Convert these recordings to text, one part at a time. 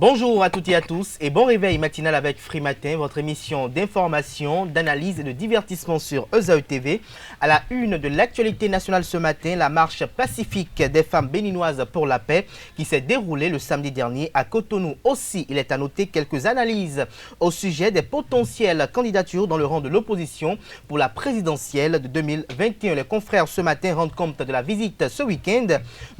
Bonjour à toutes et à tous et bon réveil matinal avec Free Matin, votre émission d'information, d'analyse et de divertissement sur ESAE TV. À la une de l'actualité nationale ce matin, la marche pacifique des femmes béninoises pour la paix qui s'est déroulée le samedi dernier à Cotonou. Aussi, il est à noter quelques analyses au sujet des potentielles candidatures dans le rang de l'opposition pour la présidentielle de 2021. Les confrères ce matin rendent compte de la visite ce week-end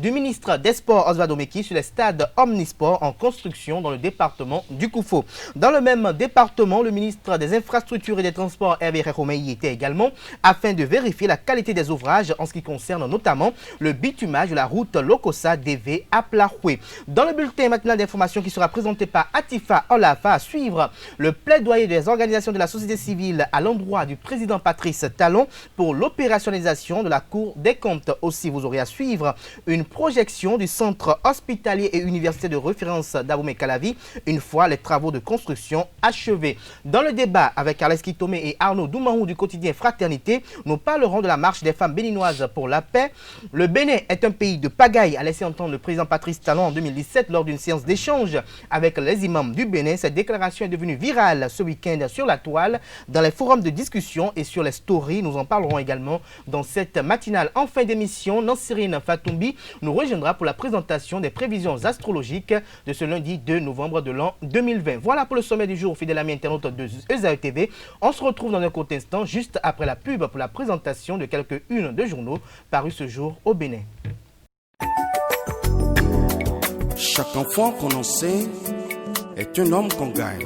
du ministre des Sports Osvaldo Meki sur les stades Omnisport en construction dans le département du Koufo. Dans le même département, le ministre des Infrastructures et des Transports, Hervé Romeilly, y était également afin de vérifier la qualité des ouvrages en ce qui concerne notamment le bitumage de la route Lokossa-DV à Plahoué. Dans le bulletin matinal d'information qui sera présenté par Atifa Olafa, à suivre le plaidoyer des organisations de la société civile à l'endroit du président Patrice Talon pour l'opérationnalisation de la Cour des comptes. Aussi, vous aurez à suivre une projection du centre hospitalier et universitaire de référence d'Abomey Calavi une fois les travaux de construction achevés. Dans le débat avec Aleski Tomé et Arnaud Doumarou du quotidien Fraternité, nous parlerons de la marche des femmes béninoises pour la paix. Le Bénin est un pays de pagaille, a laissé entendre le président Patrice Talon en 2017 lors d'une séance d'échange avec les imams du Bénin. Cette déclaration est devenue virale ce week-end sur la toile, dans les forums de discussion et sur les stories. Nous en parlerons également dans cette matinale. En fin d'émission, Nansirine Fatoumbi nous rejoindra pour la présentation des prévisions astrologiques de ce lundi 2 novembre de l'an 2020. Voilà pour le sommet du jour, fidèle ami internaute de ESAE TV. On se retrouve dans un court instant, juste après la pub, pour la présentation de quelques-unes de journaux parus ce jour au Bénin. Chaque enfant qu'on enseigne est un homme qu'on gagne.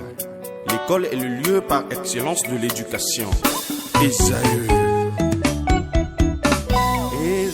L'école est le lieu par excellence de l'éducation. ESAE.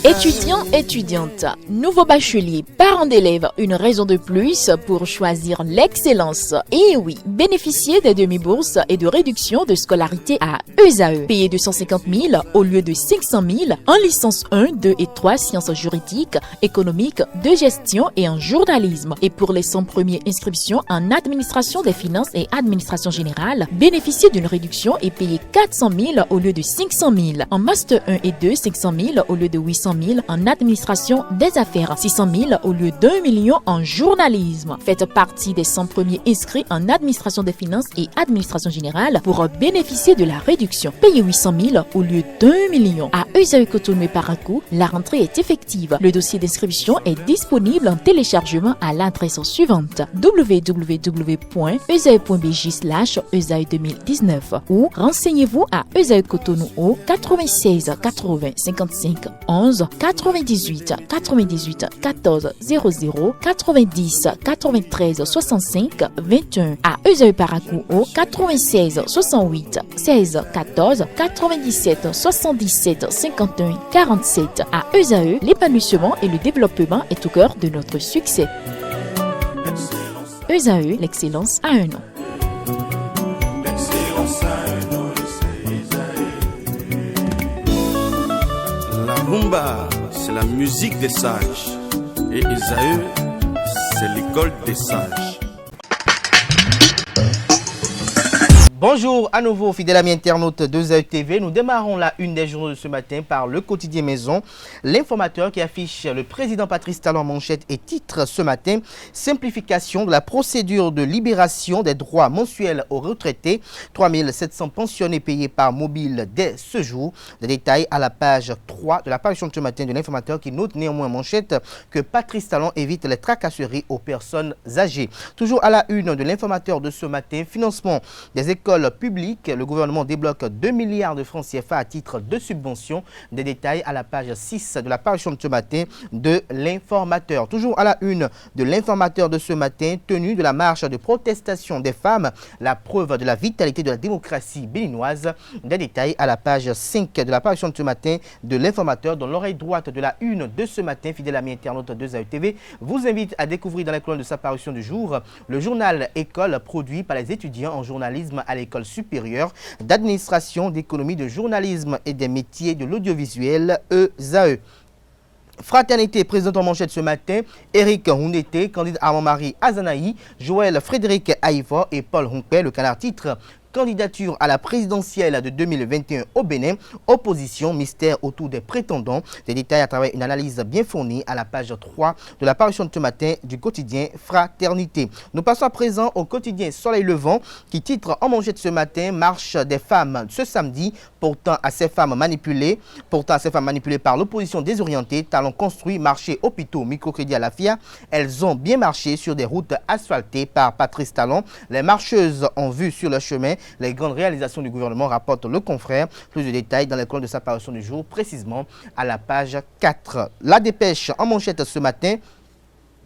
Étudiants, étudiantes, nouveaux bacheliers, parents d'élèves, une raison de plus pour choisir l'excellence. Et oui, bénéficier des demi-bourses et de réductions de scolarité à ESAE. Payer 250 000 au lieu de 500 000 en licence 1, 2 et 3 sciences juridiques, économiques, de gestion et en journalisme. Et pour les 100 premières inscriptions en administration des finances et administration générale, bénéficier d'une réduction et payer 400 000 au lieu de 500 000. En master 1 et 2, 500 000 au lieu de 800 000 en administration des affaires, 600 000 au lieu d'1 million en journalisme. Faites partie des 100 premiers inscrits en administration des finances et administration générale pour bénéficier de la réduction. Payez 800 000 au lieu d'1 million. À ESAE Cotonou et Parakou, la rentrée est effective. Le dossier d'inscription est disponible en téléchargement à l'adresse suivante: www.esae.bj/ESAE 2019 ou renseignez-vous à ESAE Cotonou au 96 80 55 11 98 98 14 00 90 93 65 21. À ESAE Parakou au 96 68 16 14 97 77 51 47. À ESAE, l'épanouissement et le développement est au cœur de notre succès. ESAE, l'excellence a un nom. La rumba, c'est la musique des sages. Et ESAE, c'est l'école des sages. Bonjour à nouveau, fidèles amis internautes de ESAE TV. Nous démarrons la une des journaux de ce matin par le quotidien Maison. L'informateur qui affiche le président Patrice Talon en manchette et titre ce matin: simplification de la procédure de libération des droits mensuels aux retraités. 3700 pensionnés payés par mobile dès ce jour. Des détails à la page 3 de la parution de ce matin de l'informateur qui note néanmoins en manchette que Patrice Talon évite les tracasseries aux personnes âgées. Toujours à la une de l'informateur de ce matin, financement des écoles publiques, le gouvernement débloque 2 milliards de francs CFA à titre de subvention. Des détails à la page 6 de la parution de ce matin de l'informateur. Toujours à la une de l'informateur de ce matin, tenue de la marche de protestation des femmes, la preuve de la vitalité de la démocratie béninoise. Des détails à la page 5 de la parution de ce matin de l'informateur, dans l'oreille droite de la une de ce matin, fidèle ami internaute de ESAE TV, vous invite à découvrir dans la colonne de sa parution du jour le journal École produit par les étudiants en journalisme à l'école supérieure d'administration, d'économie, de journalisme et des métiers de l'audiovisuel ESAE. Fraternité présente en manchette ce matin: Eric Hounete, candidat Armand-Marie Azanaï, Joël Frédéric Aïva et Paul Honpé. Le canard titre: Candidature à la présidentielle de 2021 au Bénin. Opposition, mystère autour des prétendants. Des détails à travers une analyse bien fournie à la page 3 de la parution de ce matin du quotidien Fraternité. Nous passons à présent au quotidien Soleil Levant qui titre en manchette ce matin: marche des femmes ce samedi, portant à ces femmes manipulées par l'opposition désorientée. Talons construits, marchés, hôpitaux, microcrédit à la FIA. Elles ont bien marché sur des routes asphaltées par Patrice Talon. Les marcheuses ont vu sur le chemin les grandes réalisations du gouvernement, rapporte le confrère. Plus de détails dans les colonnes de sa parution du jour, précisément à la page 4. La dépêche en manchette ce matin: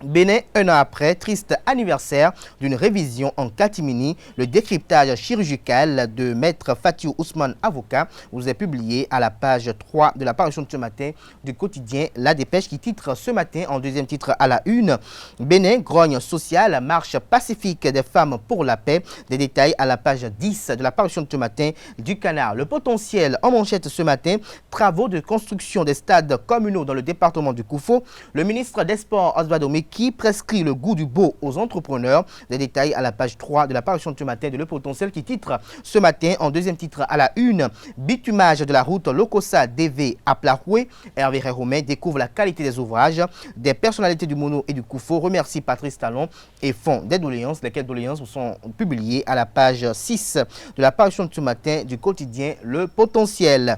Bénin, un an après, triste anniversaire d'une révision en catimini. Le décryptage chirurgical de Maître Fatiou Ousmane, avocat, vous est publié à la page 3 de la parution de ce matin du quotidien La Dépêche, qui titre ce matin en deuxième titre à la une: Bénin, grogne sociale, marche pacifique des femmes pour la paix. Des détails à la page 10 de la parution de ce matin du Canard. Le potentiel en manchette ce matin: travaux de construction des stades communaux dans le département du Koufo. Le ministre des Sports, Osvaldo qui prescrit le goût du beau aux entrepreneurs. Des détails à la page 3 de la parution de ce matin de Le Potentiel, qui titre ce matin en deuxième titre à la une: bitumage de la route Lokossa DV à Plaroué. Hervé Romain découvre la qualité des ouvrages. Des personnalités du Mono et du Koufo remercient Patrice Talon et font des doléances. Lesquelles doléances sont publiées à la page 6 de la parution de ce matin du quotidien Le Potentiel.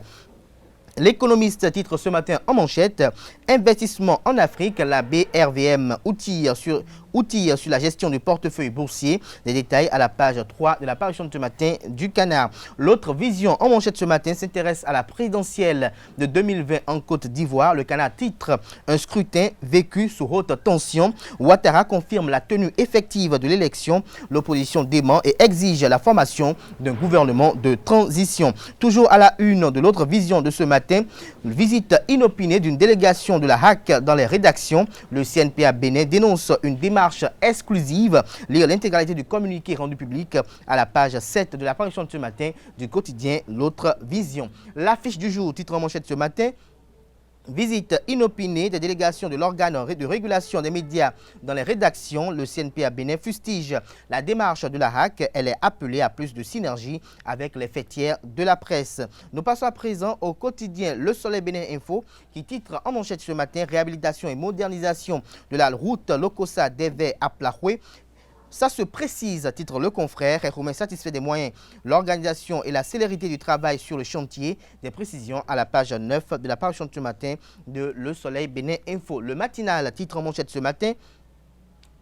L'économiste titre ce matin en manchette: investissement en Afrique, la BRVM outille sur la gestion du portefeuille boursier. Des détails à la page 3 de la parution de ce matin du Canard. L'autre vision en manchette ce matin s'intéresse à la présidentielle de 2020 en Côte d'Ivoire. Le Canard titre: un scrutin vécu sous haute tension. Ouattara confirme la tenue effective de l'élection. L'opposition dément et exige la formation d'un gouvernement de transition. Toujours à la une de l'autre vision de ce matin: visite inopinée d'une délégation de la HAC dans les rédactions. Le CNPA Bénin dénonce une démarche exclusive. Lire l'intégralité du communiqué rendu public à la page 7 de la parution de ce matin du quotidien L'autre Vision. L'affiche du jour titre en manchette ce matin: visite inopinée des délégations de l'organe de régulation des médias dans les rédactions. Le CNPA Bénin fustige la démarche de la HAC. Elle est appelée à plus de synergie avec les fêtières de la presse. Nous passons à présent au quotidien Le Soleil Bénin Info, qui titre en manchette ce matin: réhabilitation et modernisation de la route Lokossa DV à Plaroué. Ça se précise, titre le confrère. Romain satisfait des moyens, l'organisation et la célérité du travail sur le chantier. Des précisions à la page 9 de la parution de ce matin de Le Soleil Bénin Info. Le matinal titre en manchette ce matin: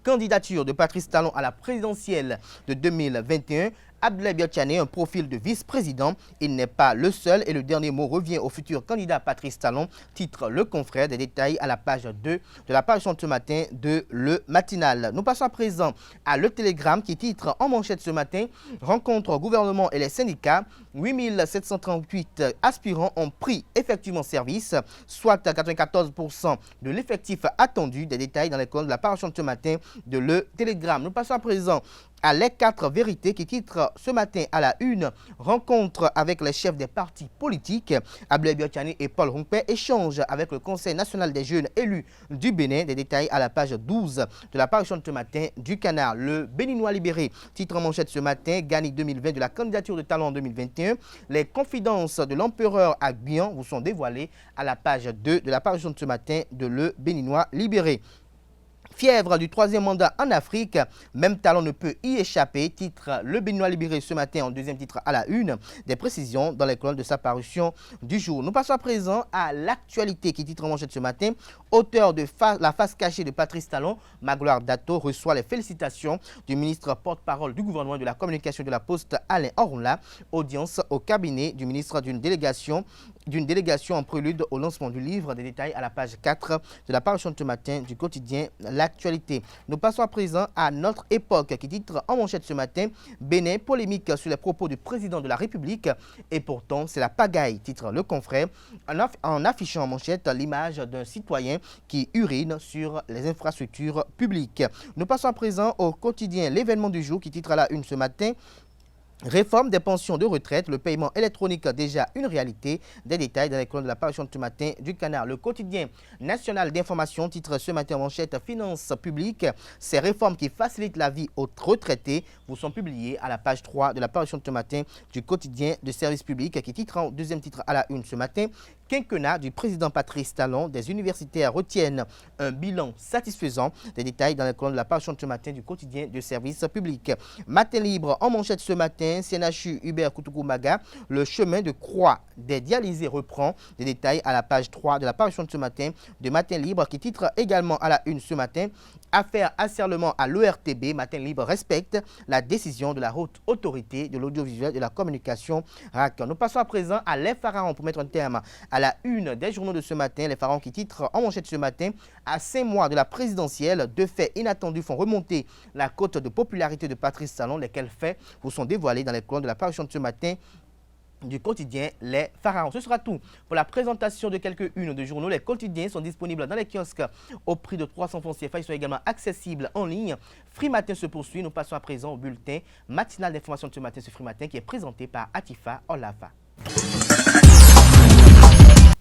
candidature de Patrice Talon à la présidentielle de 2021. Abdoulaye Biotchane, un profil de vice-président. Il n'est pas le seul et le dernier mot revient au futur candidat Patrice Talon, titre le confrère. Des détails à la page 2 de la parution de ce matin de Le Matinal. Nous passons à présent à Le Télégramme, qui titre en manchette ce matin: rencontre au gouvernement et les syndicats. 8738 aspirants ont pris effectivement service, soit 94% de l'effectif attendu. Des détails dans les colonnes de la parution de ce matin de Le Télégramme. Nous passons à présent à Les 4 vérités, qui titre ce matin à la une: rencontre avec les chefs des partis politiques. Abdoulaye Biotchane et Paul Rompé échangent avec le Conseil national des jeunes élus du Bénin. Des détails à la page 12 de la parution de ce matin du Canard. Le Béninois libéré titre en manchette ce matin: Gani 2020 de la candidature de Talon en 2021. Les confidences de l'empereur à Guyane vous sont dévoilées à la page 2 de la parution de ce matin de Le Béninois libéré. Fièvre du troisième mandat en Afrique, même Talon ne peut y échapper, titre le Béninois libéré ce matin en deuxième titre à la une. Des précisions dans les colonnes de sa parution du jour. Nous passons à présent à l'actualité, qui titre en manchette ce matin: auteur de la face cachée de Patrice Talon, Magloire Dato reçoit les félicitations du ministre porte-parole du gouvernement de la communication et de la poste Alain Orunla. Audience au cabinet du ministre d'une délégation en prélude au lancement du livre. Des détails à la page 4 de la parution de ce matin du quotidien L'actualité. Nous passons à présent à Notre Époque, qui titre en manchette ce matin: Bénin, polémique sur les propos du président de la République. Et pourtant, c'est la pagaille, titre le confrère, en affichant en manchette l'image d'un citoyen qui urine sur les infrastructures publiques. Nous passons à présent au quotidien L'événement du jour, qui titre à la une ce matin: Réforme des pensions de retraite, le paiement électronique déjà une réalité. Des détails dans les colonnes de la parution de ce matin du Canard. Le quotidien national d'information titre ce matin en manchette Finances publiques. Ces réformes qui facilitent la vie aux retraités vous sont publiées à la page 3 de la parution de ce matin du quotidien de service public qui titre en deuxième titre à la une ce matin. Quinquennat du président Patrice Talon, des universitaires retiennent un bilan satisfaisant. Des détails dans les colonnes de la parution de ce matin du quotidien de service public. Matin libre en manchette ce matin, CNHU Hubert Koutoukou-Maga, le chemin de croix des dialysés reprend. Des détails à la page 3 de la parution de ce matin de Matin libre qui titre également à la une ce matin. Affaire asserlement à l'ORTB, Matin libre respecte la décision de la haute autorité de l'audiovisuel et de la communication RAC. Nous passons à présent à Les Pharaons pour mettre un terme à la une des journaux de ce matin. Les Pharaons qui titrent en manchette ce matin, à 5 mois de la présidentielle, deux faits inattendus font remonter la cote de popularité de Patrice Talon. Lesquels faits vous sont dévoilés dans les colonnes de la parution de ce matin du quotidien Les Pharaons. Ce sera tout pour la présentation de quelques-unes de journaux. Les quotidiens sont disponibles dans les kiosques au prix de 300 francs CFA. Ils sont également accessibles en ligne. Free Matin se poursuit. Nous passons à présent au bulletin matinal d'information de ce matin, ce Free Matin qui est présenté par Atifa Olafa.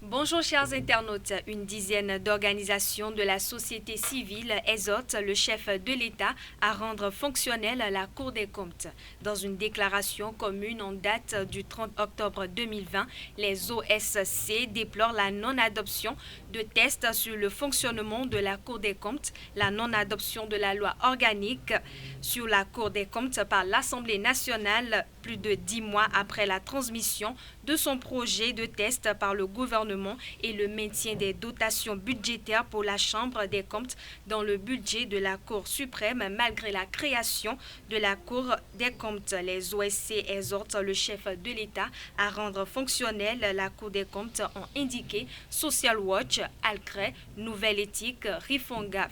Bonjour chers internautes, une dizaine d'organisations de la société civile exhortent le chef de l'État à rendre fonctionnelle la Cour des comptes. Dans une déclaration commune en date du 30 octobre 2020, les OSC déplorent la non-adoption de tests sur le fonctionnement de la Cour des comptes, la non-adoption de la loi organique sur la Cour des comptes par l'Assemblée nationale plus de 10 mois après la transmission de son projet de test par le gouvernement et le maintien des dotations budgétaires pour la Chambre des comptes dans le budget de la Cour suprême malgré la création de la Cour des comptes. Les OSC exhortent le chef de l'État à rendre fonctionnelle la Cour des comptes, ont indiqué Social Watch, Alcré, Nouvelle Éthique, Rifonga,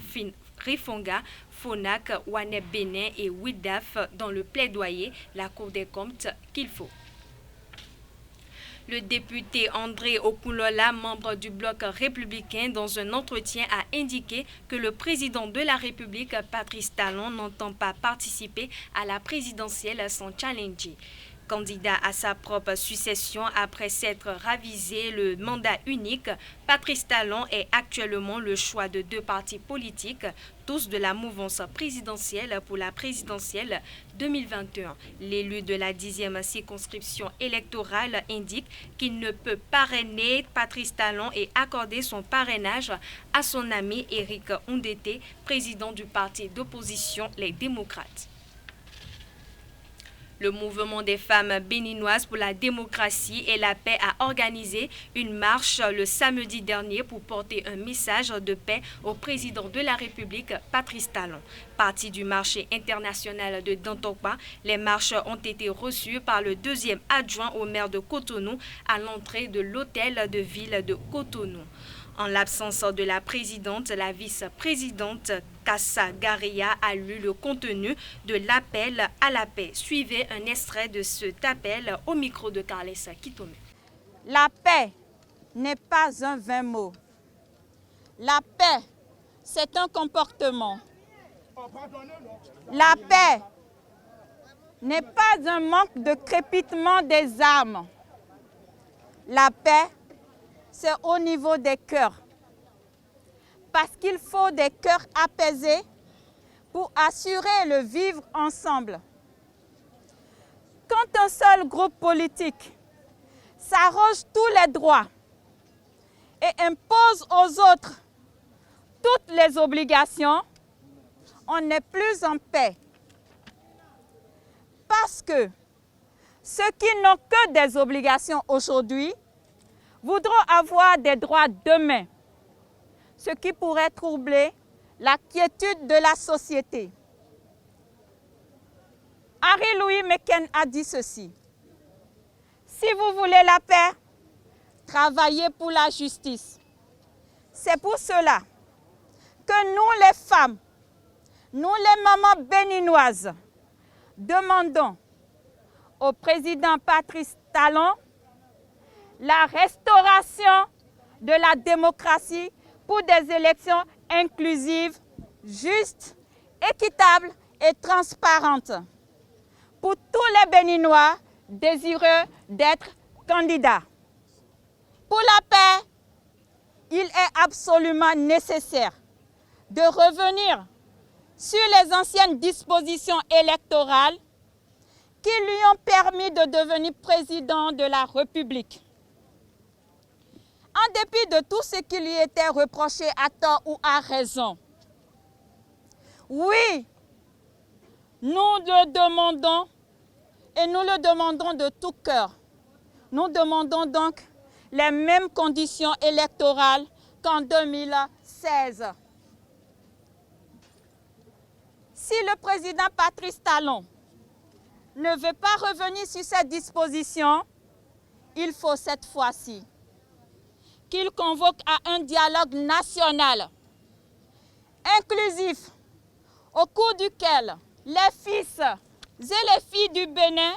Fonac, Waneb Bénin et WIDAF dans le plaidoyer la Cour des comptes qu'il faut. Le député André Okulola, membre du bloc républicain, dans un entretien a indiqué que le président de la République, Patrice Talon, n'entend pas participer à la présidentielle sans challenger. Candidat à sa propre succession après s'être ravisé le mandat unique, Patrice Talon est actuellement le choix de deux partis politiques, tous de la mouvance présidentielle pour la présidentielle 2021. L'élu de la 10e circonscription électorale indique qu'il ne peut parrainer Patrice Talon et accorder son parrainage à son ami Éric Ondete, président du parti d'opposition Les Démocrates. Le mouvement des femmes béninoises pour la démocratie et la paix a organisé une marche le samedi dernier pour porter un message de paix au président de la République, Patrice Talon. Parti du marché international de Dantokpa, les marches ont été reçues par le deuxième adjoint au maire de Cotonou à l'entrée de l'hôtel de ville de Cotonou. En l'absence de la présidente, la vice-présidente Kassa Garia a lu le contenu de l'appel à la paix. Suivez un extrait de cet appel au micro de Carles Kitome. La paix n'est pas un vain mot. La paix, c'est un comportement. La paix n'est pas un manque de crépitement des armes. La paix, c'est au niveau des cœurs. Parce qu'il faut des cœurs apaisés pour assurer le vivre ensemble. Quand un seul groupe politique s'arroge tous les droits et impose aux autres toutes les obligations, on n'est plus en paix. Parce que ceux qui n'ont que des obligations aujourd'hui voudront avoir des droits demain, ce qui pourrait troubler la quiétude de la société. Henri-Louis Mecken a dit ceci: si vous voulez la paix, travaillez pour la justice. C'est pour cela que nous les femmes, nous les mamans béninoises, demandons au président Patrice Talon la restauration de la démocratie pour des élections inclusives, justes, équitables et transparentes. pour tous les Béninois désireux d'être candidats. Pour la paix, il est absolument nécessaire de revenir sur les anciennes dispositions électorales qui lui ont permis de devenir président de la République. En dépit de tout ce qui lui était reproché à tort ou à raison, oui, nous le demandons et nous le demandons de tout cœur. Nous demandons donc les mêmes conditions électorales qu'en 2016. Si le président Patrice Talon ne veut pas revenir sur cette disposition, il faut cette fois-ci qu'il convoque à un dialogue national, inclusif, au cours duquel les fils et les filles du Bénin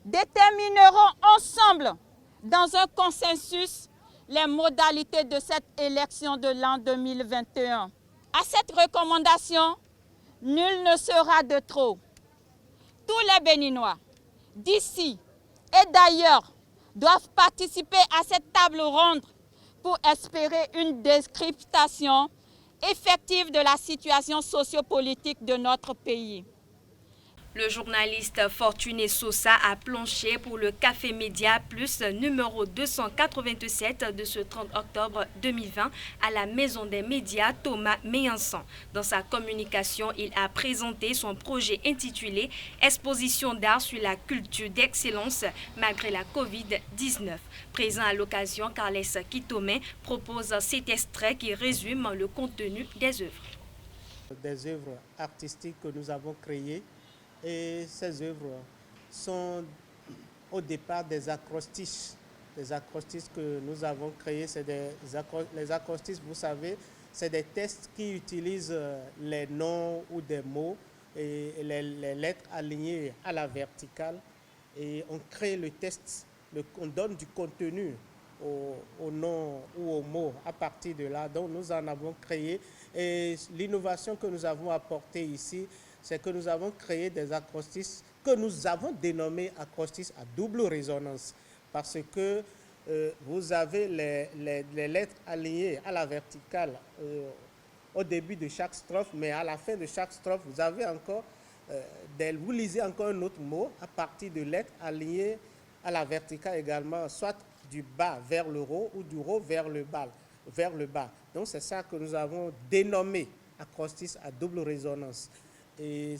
détermineront ensemble, dans un consensus, les modalités de cette élection de l'an 2021. À cette recommandation, nul ne sera de trop. Tous les Béninois, d'ici et d'ailleurs, doivent participer à cette table ronde pour espérer une décryptation effective de la situation sociopolitique de notre pays. Le journaliste Fortuné Sosa a planché pour le Café Média Plus numéro 287 de ce 30 octobre 2020 à la Maison des médias Thomas Méançon. Dans sa communication, il a présenté son projet intitulé « Exposition d'art sur la culture d'excellence malgré la Covid-19 ». Présent à l'occasion, Carles Kitomen propose cet extrait qui résume le contenu des œuvres. Des œuvres artistiques que nous avons créées. Et ces œuvres sont au départ des acrostiches. Les acrostiches que nous avons créés, les acrostiches, vous savez, c'est des textes qui utilisent les noms ou des mots et les lettres alignées à la verticale. Et on crée le texte, on donne du contenu au nom ou aux mots à partir de là. Donc nous en avons créé. Et l'innovation que nous avons apportée ici, c'est que nous avons créé des acrostiches que nous avons dénommés acrostiches à double résonance. Parce que vous avez les lettres alignées à la verticale au début de chaque strophe, mais à la fin de chaque strophe, vous avez encore, vous lisez encore un autre mot à partir de lettres alignées à la verticale également, soit du bas vers le haut ou du haut vers le bas. Donc c'est ça que nous avons dénommé acrostiches à double résonance. Et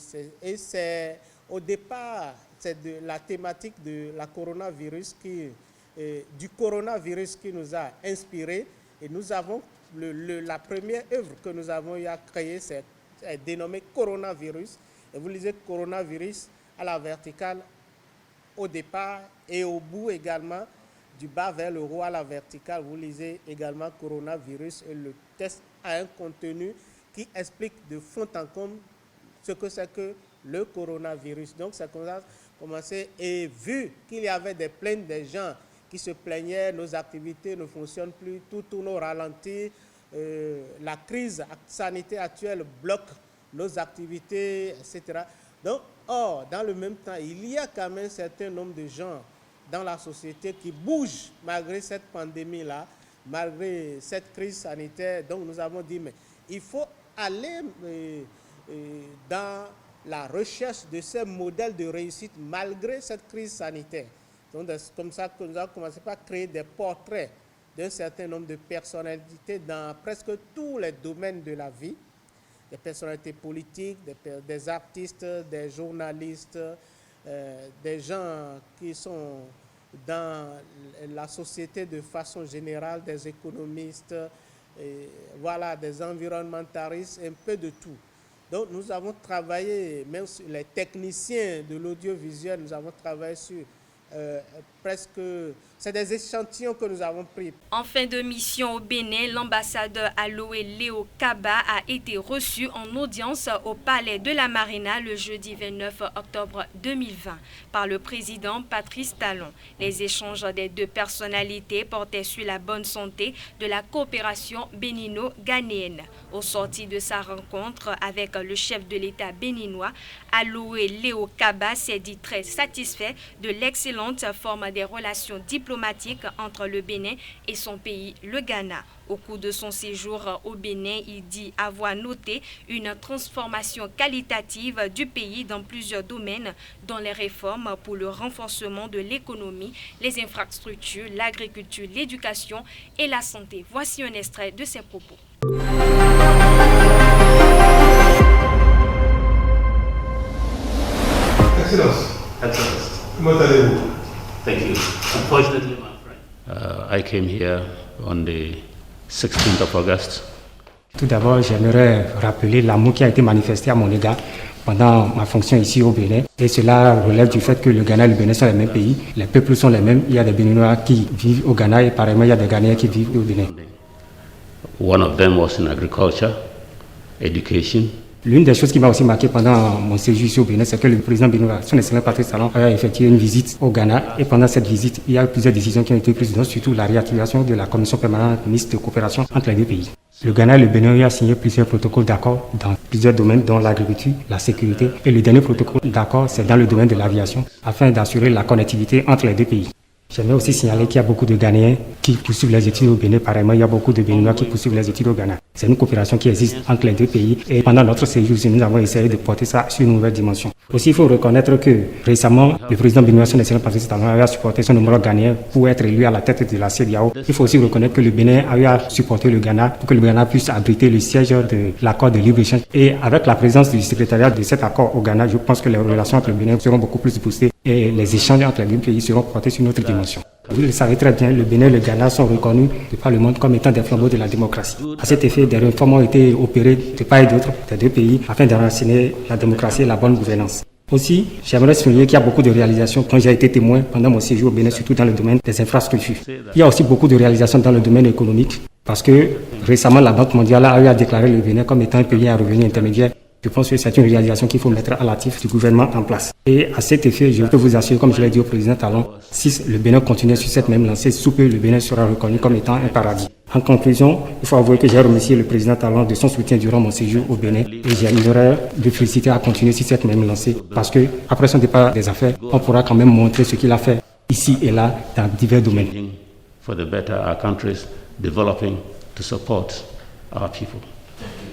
c'est au départ, c'est de la thématique de la coronavirus du coronavirus qui nous a inspiré. Et nous avons la première œuvre que nous avons eu à créer, c'est dénommée Coronavirus. Et vous lisez Coronavirus à la verticale au départ et au bout également, du bas vers le haut à la verticale, vous lisez également Coronavirus. Et le texte a un contenu qui explique de fond en comble ce que c'est que le coronavirus. Donc, ça a commencé et vu qu'il y avait des plaintes des gens qui se plaignaient, nos activités ne fonctionnent plus, tout tourne au ralenti, la crise sanitaire actuelle bloque nos activités, etc. Donc, dans le même temps, il y a quand même un certain nombre de gens dans la société qui bougent malgré cette pandémie-là, malgré cette crise sanitaire. Donc, nous avons dit, mais il faut aller dans la recherche de ces modèles de réussite malgré cette crise sanitaire. Donc, c'est comme ça que nous avons commencé par créer des portraits d'un certain nombre de personnalités dans presque tous les domaines de la vie. Des personnalités politiques, des artistes, des journalistes, des gens qui sont dans la société de façon générale, des économistes, voilà, des environnementalistes, un peu de tout. Donc nous avons travaillé, même sur les techniciens de l'audiovisuel, nous avons travaillé sur presque C'est des échantillons que nous avons pris. En fin de mission au Bénin, l'ambassadeur Aloé Léo Kaba a été reçu en audience au Palais de la Marina le jeudi 29 octobre 2020 par le président Patrice Talon. Les échanges des deux personnalités portaient sur la bonne santé de la coopération bénino-ghanéenne. Au sorti de sa rencontre avec le chef de l'État béninois, Aloé Léo Kaba s'est dit très satisfait de l'excellente forme des relations diplomatiques entre le Bénin et son pays, le Ghana. Au cours de son séjour au Bénin, il dit avoir noté une transformation qualitative du pays dans plusieurs domaines, dont les réformes pour le renforcement de l'économie, les infrastructures, l'agriculture, l'éducation et la santé. Voici un extrait de ses propos. Excellence. Comment allez-vous? Thank you. Unfortunately, my friend. I came here on the 16th of August. Tout d'abord, j'aimerais rappeler l'amour qui a été manifesté à mon égard pendant ma fonction ici au Bénin. Et cela relève du fait que le Ghana et le Bénin sont les mêmes pays. Les peuples sont les mêmes. Il y a des Béninois qui vivent au Ghana et pareillement il y a des Ghanéens qui vivent au Bénin. One of them was in agriculture, education. L'une des choses qui m'a aussi marqué pendant mon séjour ici au Bénin, c'est que le président béninois, son excellent Patrice Talon, a effectué une visite au Ghana. Et pendant cette visite, il y a plusieurs décisions qui ont été prises, dont surtout la réactivation de la commission permanente mixte de coopération entre les deux pays. Le Ghana et le Bénin ont signé plusieurs protocoles d'accord dans plusieurs domaines, dont l'agriculture, la sécurité. Et le dernier protocole d'accord, c'est dans le domaine de l'aviation, afin d'assurer la connectivité entre les deux pays. J'aimerais aussi signaler qu'il y a beaucoup de Ghanéens qui poursuivent les études au Bénin. Pareillement, il y a beaucoup de Béninois qui poursuivent les études au Ghana. C'est une coopération qui existe entre les deux pays. Et pendant notre séjour, nous avons essayé de porter ça sur une nouvelle dimension. Aussi, il faut reconnaître que récemment, le président béninois, son excellent Patrice Talon, a supporté son homologue ghanéen pour être élu à la tête de la CEDEAO. Il faut aussi reconnaître que le Bénin a eu à supporter le Ghana pour que le Ghana puisse abriter le siège de l'accord de libre-échange. Et avec la présence du secrétariat de cet accord au Ghana, je pense que les relations entre le Bénin seront beaucoup plus boostées et les échanges entre les deux pays seront portés sur une autre dimension. Vous le savez très bien, le Bénin et le Ghana sont reconnus par le monde comme étant des flambeaux de la démocratie. À cet effet, des réformes ont été opérées de part et d'autre des deux pays afin d'enraciner la démocratie et la bonne gouvernance. Aussi, j'aimerais souligner qu'il y a beaucoup de réalisations dont j'ai été témoin pendant mon séjour au Bénin, surtout dans le domaine des infrastructures. Il y a aussi beaucoup de réalisations dans le domaine économique parce que récemment, la Banque mondiale a eu à déclarer le Bénin comme étant un pays à revenu intermédiaire. Je pense que c'est une réalisation qu'il faut mettre à l'actif du gouvernement en place. Et à cet effet, je peux vous assurer, comme je l'ai dit au président Talon, si le Bénin continue sur cette même lancée, sous peu, le Bénin sera reconnu comme étant un paradis. En conclusion, il faut avouer que j'ai remercié le président Talon de son soutien durant mon séjour au Bénin et j'aimerais le féliciter à continuer sur cette même lancée parce que après son départ des affaires, on pourra quand même montrer ce qu'il a fait ici et là dans divers domaines. For the better our countries developing to support our people.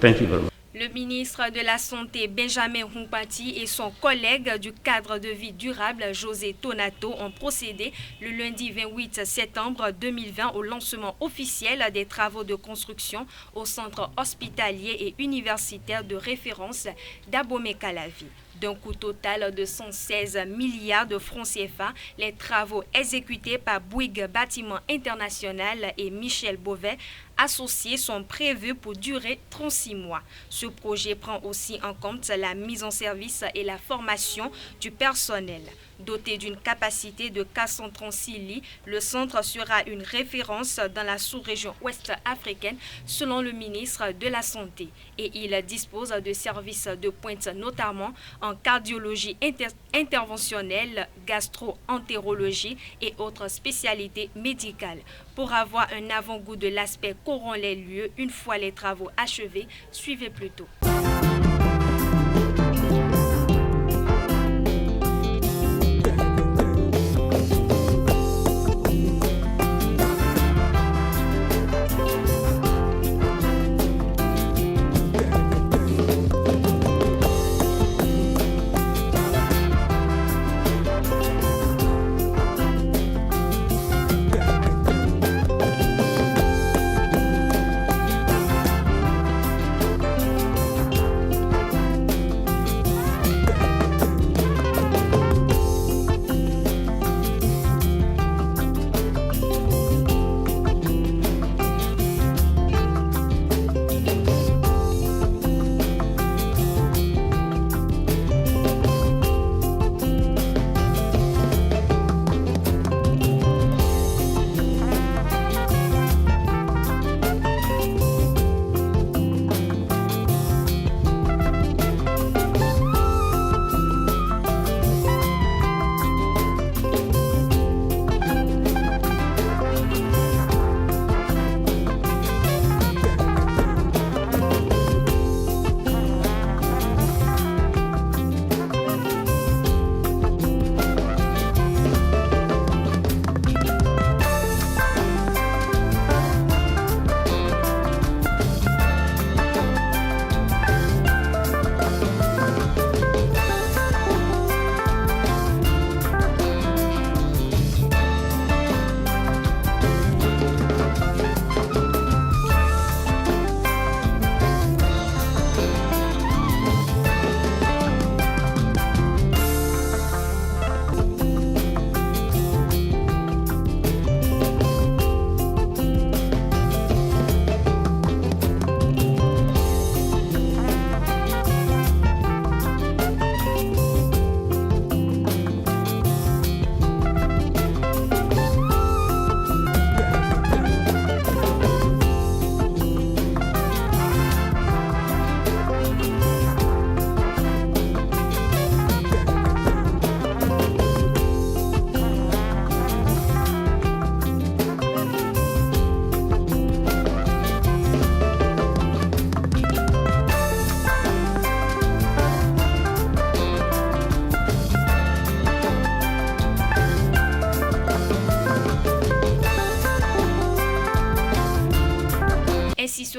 Thank you very much. Le ministre de la Santé Benjamin Humpati et son collègue du cadre de vie durable José Tonato ont procédé le lundi 28 septembre 2020 au lancement officiel des travaux de construction au centre hospitalier et universitaire de référence d'Abomey-Calavi. D'un coût total de 116 milliards de francs CFA, les travaux exécutés par Bouygues Bâtiment International et Michel Beauvais associés sont prévus pour durer 36 mois. Ce projet prend aussi en compte la mise en service et la formation du personnel. Doté d'une capacité de 436 lits, le centre sera une référence dans la sous-région ouest africaine selon le ministre de la Santé. Et il dispose de services de pointe notamment en cardiologie interventionnelle, gastro-entérologie et autres spécialités médicales. Pour avoir un avant-goût de l'aspect qu'auront les lieux une fois les travaux achevés, suivez plutôt.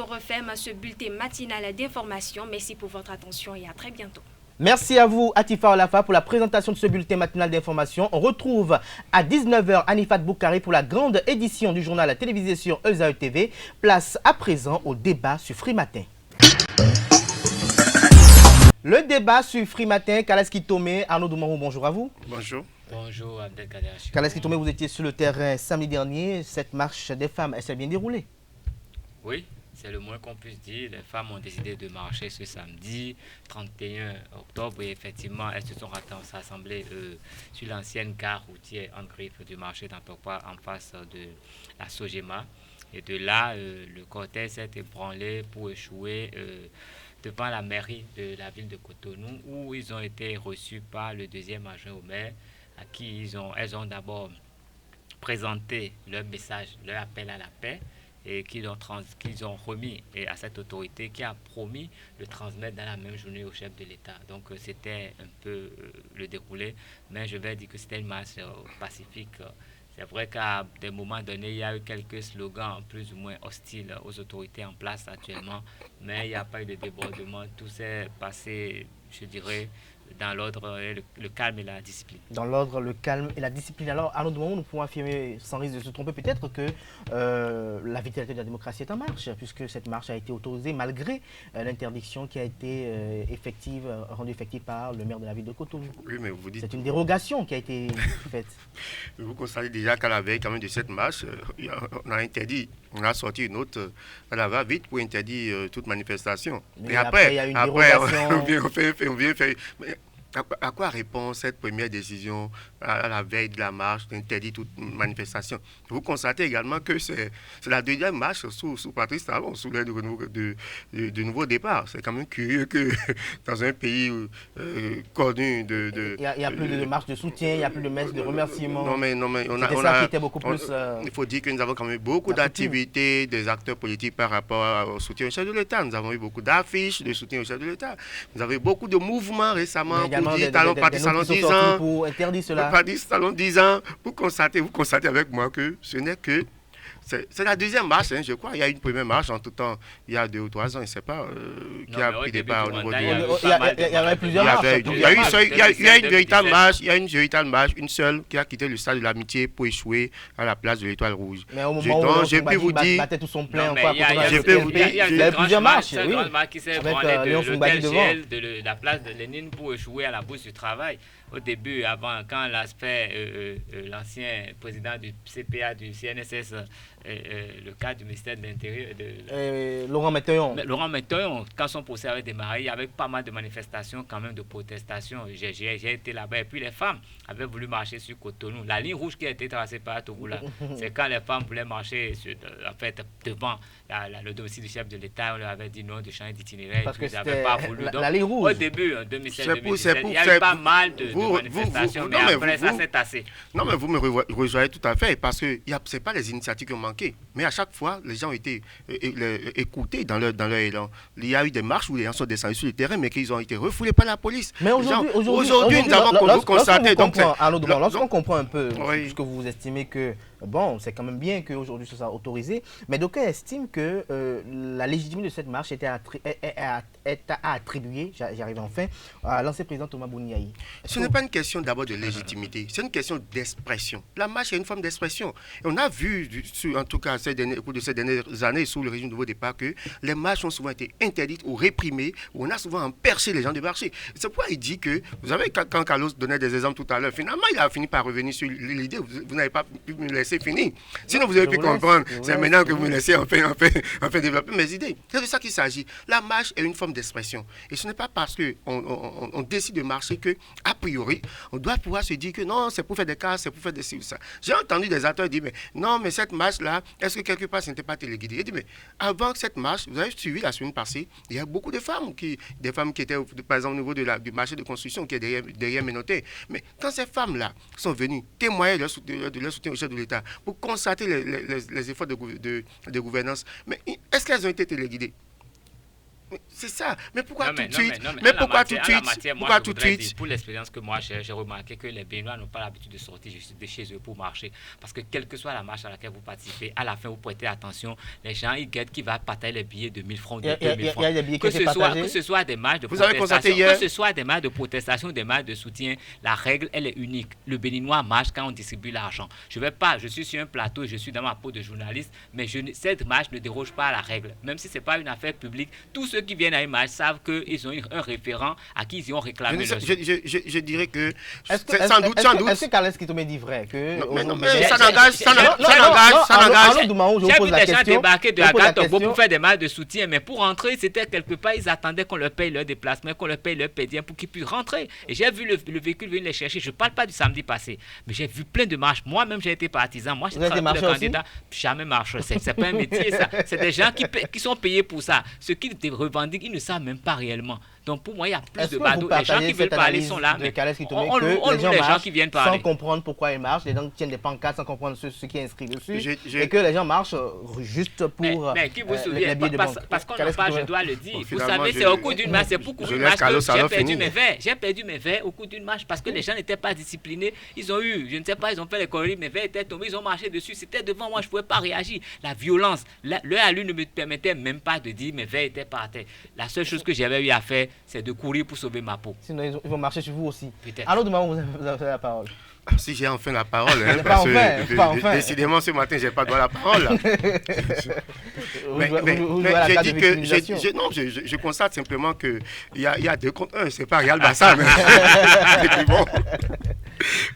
on referme ce bulletin matinal d'information. Merci pour votre attention et à très bientôt. Merci à vous, Atifa Olafa, pour la présentation de ce bulletin matinal d'information. On retrouve à 19h Anifat Boukari pour la grande édition du journal télévisé sur EZAE TV. Place à présent au débat sur Free Matin. Le débat sur Free Matin, Kaleski Tomé, Arnaud Doumarou, bonjour à vous. Bonjour. Bonjour Abdelkader. Kaleski Tomé, vous étiez sur le terrain samedi dernier. Cette marche des femmes, elle s'est bien déroulée? Oui. C'est le moins qu'on puisse dire. Les femmes ont décidé de marcher ce samedi 31 octobre et effectivement, elles se sont rassemblées sur l'ancienne gare routière en griffe du marché d'Antokwa en face de la Sogema. Et de là, le cortège s'est ébranlé pour échouer devant la mairie de la ville de Cotonou où ils ont été reçus par le deuxième adjoint au maire à qui elles ont d'abord présenté leur message, leur appel à la paix et qu'ils ont remis à cette autorité qui a promis de transmettre dans la même journée au chef de l'État. Donc c'était un peu le déroulé, mais je vais dire que c'était une marche pacifique. C'est vrai qu'à des moments donnés, il y a eu quelques slogans plus ou moins hostiles aux autorités en place actuellement, mais il n'y a pas eu de débordement. Tout s'est passé, je dirais, dans l'ordre, le calme et la discipline. Dans l'ordre, le calme et la discipline. Alors, à notre moment, nous pouvons affirmer, sans risque de se tromper peut-être, que la vitalité de la démocratie est en marche, puisque cette marche a été autorisée malgré l'interdiction qui a été rendue effective par le maire de la ville de Cotonou. Oui, mais vous dites... C'est une dérogation qui a été faite. Vous constatez déjà qu'à la veille quand même de cette marche, on a sorti une note à la va-vite pour interdire toute manifestation. Mais après, il y a une dérogation. On vient faire... Mais à quoi répond cette première décision à la veille de la marche d'interdire toute manifestation? Vous constatez également que c'est la deuxième marche sous Patrice Talon, sous l'aide de nouveau départ. C'est quand même curieux que dans un pays connu de... Il n'y a plus de marche de soutien, il n'y a plus de messe de remerciement. Non, mais ça qui était beaucoup plus... Il faut dire que nous avons quand même beaucoup d'activités des acteurs politiques par rapport au soutien au chef de l'État. Nous avons eu beaucoup d'affiches de soutien au chef de l'État. Nous avons eu beaucoup de mouvements récemment. Parti Salon 10 ans, pour interdire cela. Parti Salon 10 ans, vous constatez avec moi que ce n'est que c'est la deuxième marche, je crois. Il y a une première marche en tout temps, il y a 2 ou 3 ans, je ne sais pas, qui a pris départ au niveau du... Il y avait plusieurs marches. Il y a une véritable marche, une seule qui a quitté le stade de l'Amitié pour échouer à la place de l'Étoile Rouge. Mais au moment où je peux vous dire... Il y a plusieurs marches. Cette grande marche qui s'est branlée de l'hôtel GL, de la place de Lénine pour échouer à la Bourse du Travail. Au début, avant, quand l'ancien président du CPA, du CNSS, le cadre du ministère de l'Intérieur, Laurent Méteillon, quand son procès avait démarré, il y avait pas mal de manifestations, quand même de protestations. J'ai été là-bas. Et puis les femmes avaient voulu marcher sur Cotonou. La ligne rouge qui a été tracée par Togoula, c'est quand les femmes voulaient marcher devant le domicile du chef de l'État. On leur avait dit non de changer d'itinéraire. Parce que ils n'avaient pas voulu. La ligne rouge. Au début, en 2017, il y a eu pas mal de manifestations, mais après ça, c'est assez. Non, mais vous me rejoignez tout à fait, parce que ce n'est pas les initiatives qui ont manqué. Mais à chaque fois, les gens ont été écoutés dans leur élan. Il y a eu des marches où les gens sont descendus sur le terrain, mais qu'ils ont été refoulés par la police. Mais aujourd'hui, nous avons constaté... Lorsqu'on comprend un peu, puisque vous estimez que, bon, c'est quand même bien qu'aujourd'hui ce soit autorisé, mais d'aucuns estiment que la légitimité de cette marche est à attribuer, j'arrive enfin, à l'ancien président Thomas Bouniaï. Ce n'est pas une question d'abord de légitimité, c'est une question d'expression. La marche est une forme d'expression. Et on a vu, en tout cas au cours de ces dernières années, sous le régime de nouveau départ, que les marches ont souvent été interdites ou réprimées, où on a souvent empêché les gens de marcher. C'est pourquoi il dit que, vous savez, quand Carlos donnait des exemples tout à l'heure, finalement, il a fini par revenir sur l'idée, vous n'avez pas pu me laisser finir. Sinon, vous avez pu comprendre. C'est maintenant que vous me laissez enfin développer mes idées. C'est de ça qu'il s'agit. La marche est une forme d'expression. Et ce n'est pas parce qu'on décide de marcher que, a priori, on doit pouvoir se dire que non, c'est pour faire des cas, c'est pour faire des ci ou ça. J'ai entendu des acteurs dire, mais non, mais cette marche-là, est-ce que quelque part, ce n'était pas téléguidé? Il dit, mais avant cette marche, vous avez suivi la semaine passée, il y a beaucoup de femmes qui étaient, par exemple, au niveau du marché de construction, qui est derrière mes notaires. Mais quand ces femmes-là sont venues témoigner de leur soutien au chef de l'État pour constater les efforts de gouvernance, mais est-ce qu'elles ont été téléguidées? C'est ça. Mais pourquoi tout de suite? Mais pourquoi tout de suite? Pourquoi tout de suite? Pour l'expérience que moi j'ai remarqué que les Béninois n'ont pas l'habitude de sortir de chez eux pour marcher. Parce que quelle que soit la marche à laquelle vous participez, à la fin, vous prêtez attention. Les gens, ils guettent qui va partager les billets de 1000 francs, de 2000 francs. Que ce soit des marches de protestation, que ce soit des marches de protestation, des marches de soutien, la règle, elle est unique. Le Béninois marche quand on distribue l'argent. Je suis sur un plateau, je suis dans ma peau de journaliste, mais cette marche ne déroge pas à la règle. Même si ce n'est pas une affaire publique, tous ceux qui viennent à une marche savent qu'ils ont un référent à qui ils ont réclamé je dirais que sans doute. Est-ce que Carles Kitome dit vrai que ça n'engage. J'ai vu des gens débarquer de Agatogbo pour faire des marches de soutien, mais pour rentrer, c'était quelque part, ils attendaient qu'on leur paye leur déplacement, qu'on leur paye leur pédien pour qu'ils puissent rentrer. Et j'ai vu le véhicule venir les chercher. Je ne parle pas du samedi passé, mais j'ai vu plein de marches. Moi-même, j'ai été partisan. Moi, je travaille pour les candidats. Jamais marche. C'est pas un métier, ça. C'est des gens qui sont payés pour ça. Ceux qui te revendiquent, ils ne savent même pas réellement. Donc pour moi, il y a plus de badauds. Les gens qui veulent parler sont là. Mais on loue les gens qui viennent parler. Sans comprendre pourquoi ils marchent. Les gens tiennent des pancartes sans comprendre ce qui est inscrit dessus. Et que les gens marchent juste pour mais qui vous souvient, parce qu'on en parle, je dois le dire. Vous savez, c'est au cours d'une marche, c'est pour couvrir une marche que j'ai perdu mes verres au cours d'une marche parce que les gens n'étaient pas disciplinés. Ils ont eu, je ne sais pas, ils ont fait les conneries, mes verres étaient tombés, ils ont marché dessus. C'était devant moi, je ne pouvais pas réagir. La violence, l'heure à l'une ne me permettait même pas de dire mes verres étaient par terre. La seule chose que j'avais eu à faire, c'est de courir pour sauver ma peau. Sinon, ils vont marcher sur vous aussi. Alors, demain, vous avez la parole. Si j'ai enfin la parole, parce que décidément ce matin, je n'ai pas droit à la parole. Je constate simplement qu'il y a 2 contre 1, c'est pas Real Barça.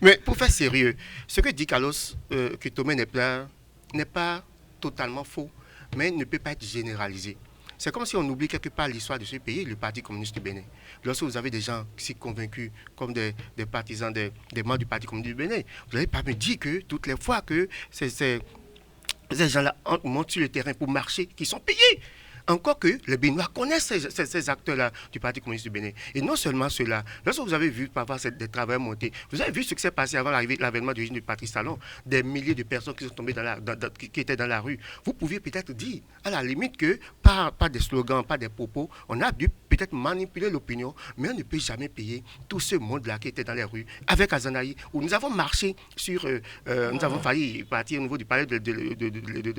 Mais pour faire sérieux, ce que dit Carlos Kitome n'est pas totalement faux, mais ne peut pas être généralisé. C'est comme si on oublie quelque part l'histoire de ce pays, le Parti communiste du Bénin. Lorsque vous avez des gens si convaincus comme des partisans, des membres du Parti communiste du Bénin, vous n'allez pas me dire que toutes les fois que ces gens-là montent sur le terrain pour marcher, qu'ils sont payés. Encore que les Béninois connaissent ces acteurs-là du Parti communiste du Bénin. Et non seulement cela, lorsque vous avez vu parfois des travailleurs monter, vous avez vu ce qui s'est passé avant l'avènement du régime du Patrice Talon, des milliers de personnes qui sont tombées qui étaient dans la rue. Vous pouviez peut-être dire, à la limite, que par des slogans, par des propos, on a dû peut-être manipuler l'opinion, mais on ne peut jamais payer tout ce monde-là qui était dans les rues. Avec Azanaï, où nous avons marché sur... nous avons failli partir au niveau du palais de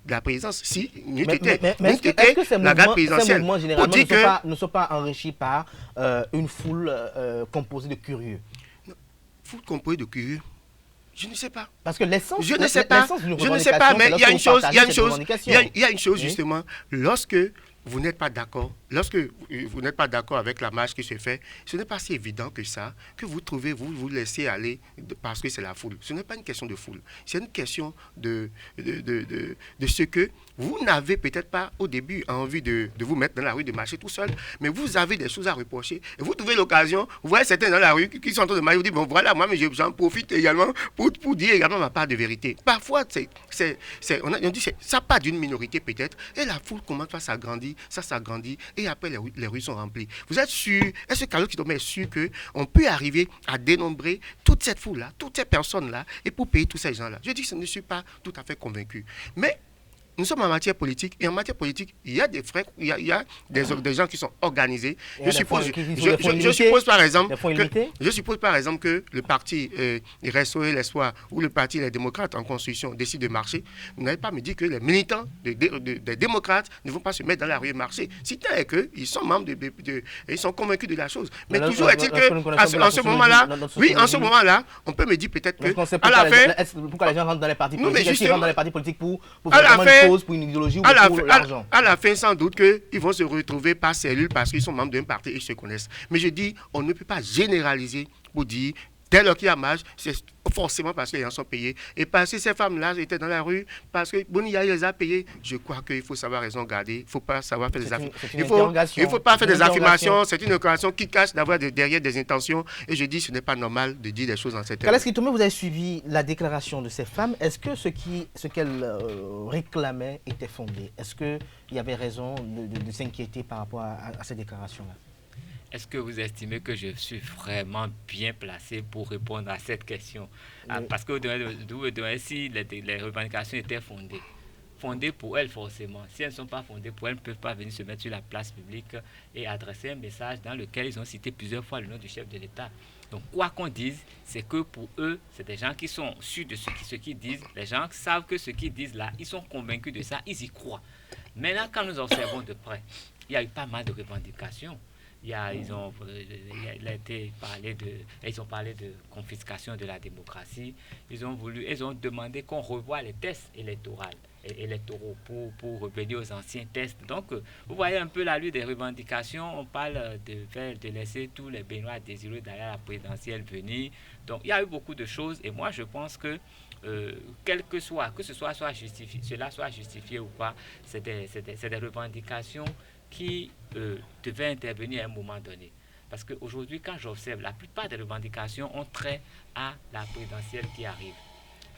la présidence. Si, nous étions... Ces mouvements généralement ne sont pas enrichis par une foule composée de curieux. Foule composée de curieux? Je ne sais pas. Parce que l'essence... Je ne sais pas, mais il y a une chose, justement. Lorsque vous n'êtes pas d'accord, avec la marche qui se fait, ce n'est pas si évident que ça, que vous laissez aller parce que c'est la foule. Ce n'est pas une question de foule. C'est une question de ce que vous n'avez peut-être pas au début envie de vous mettre dans la rue, de marcher tout seul, mais vous avez des choses à reprocher. Et vous trouvez l'occasion, vous voyez certains dans la rue qui sont en train de marcher, vous dites, bon voilà, moi mais j'en profite également pour dire également ma part de vérité. Parfois, on dit ça part d'une minorité peut-être, et la foule commence à s'agrandir, ça s'agrandit, et après les rues sont remplies. Vous êtes sûr, est-ce que Carlos Kitome est sûr qu'on peut arriver à dénombrer toute cette foule-là, toutes ces personnes-là, et pour payer tous ces gens-là? Je dis que je ne suis pas tout à fait convaincu. Mais nous sommes en matière politique, et en matière politique, il y a des frères, il y a des gens qui sont organisés. Je suppose par exemple que le parti Restaurer l'Espoir ou le parti Les Démocrates en Constitution décide de marcher. Vous n'allez pas me dire que les militants des démocrates ne vont pas se mettre dans la rue et marcher. Si tel est qu'ils sont membres ils sont convaincus de la chose. Mais toujours est-il qu'en ce moment-là, on peut me dire peut-être que à la fin... Pourquoi les gens rentrent dans les partis politiques? Est-ce qu'ils rentrent dans les partis politiques pour une idéologie ou pour l'argent? À la fin, sans doute qu'ils vont se retrouver par cellule parce qu'ils sont membres d'un parti et ils se connaissent. Mais je dis, on ne peut pas généraliser pour dire, dès lors qu'il y a marche, c'est forcément parce que les gens sont payés. Et parce que ces femmes-là étaient dans la rue, parce que Boniya les a payés, je crois qu'il faut savoir raison garder. Il ne faut pas savoir faire des affirmations. Il ne faut pas faire des affirmations. C'est une déclaration qui cache d'avoir derrière des intentions. Et je dis, ce n'est pas normal de dire des choses dans cette terme. Carles Kitome, vous avez suivi la déclaration de ces femmes. Est-ce que ce qu'elles réclamaient était fondé? Est-ce qu'il y avait raison de s'inquiéter par rapport à ces déclarations-là? Est-ce que vous estimez que je suis vraiment bien placé pour répondre à cette question? Parce que si les revendications étaient fondées, fondées pour elles forcément. Si elles ne sont pas fondées pour elles, ne peuvent pas venir se mettre sur la place publique et adresser un message dans lequel ils ont cité plusieurs fois le nom du chef de l'État. Donc quoi qu'on dise, c'est que pour eux, c'est des gens qui sont sûrs de ce qu'ils disent. Les gens savent que ce qu'ils disent là, ils sont convaincus de ça, ils y croient. Maintenant, quand nous observons de près, il y a eu pas mal de revendications. Ils ont parlé de confiscation de la démocratie. Ils ont demandé qu'on revoie les tests électoraux pour revenir aux anciens tests. Donc, vous voyez un peu la lutte des revendications. On parle de laisser tous les Béninois désireux d'aller à la présidentielle venir. Donc, il y a eu beaucoup de choses. Et moi, je pense que cela soit justifié ou pas, c'est des revendications qui devaient intervenir à un moment donné. Parce qu'aujourd'hui, quand j'observe, la plupart des revendications ont trait à la présidentielle qui arrive.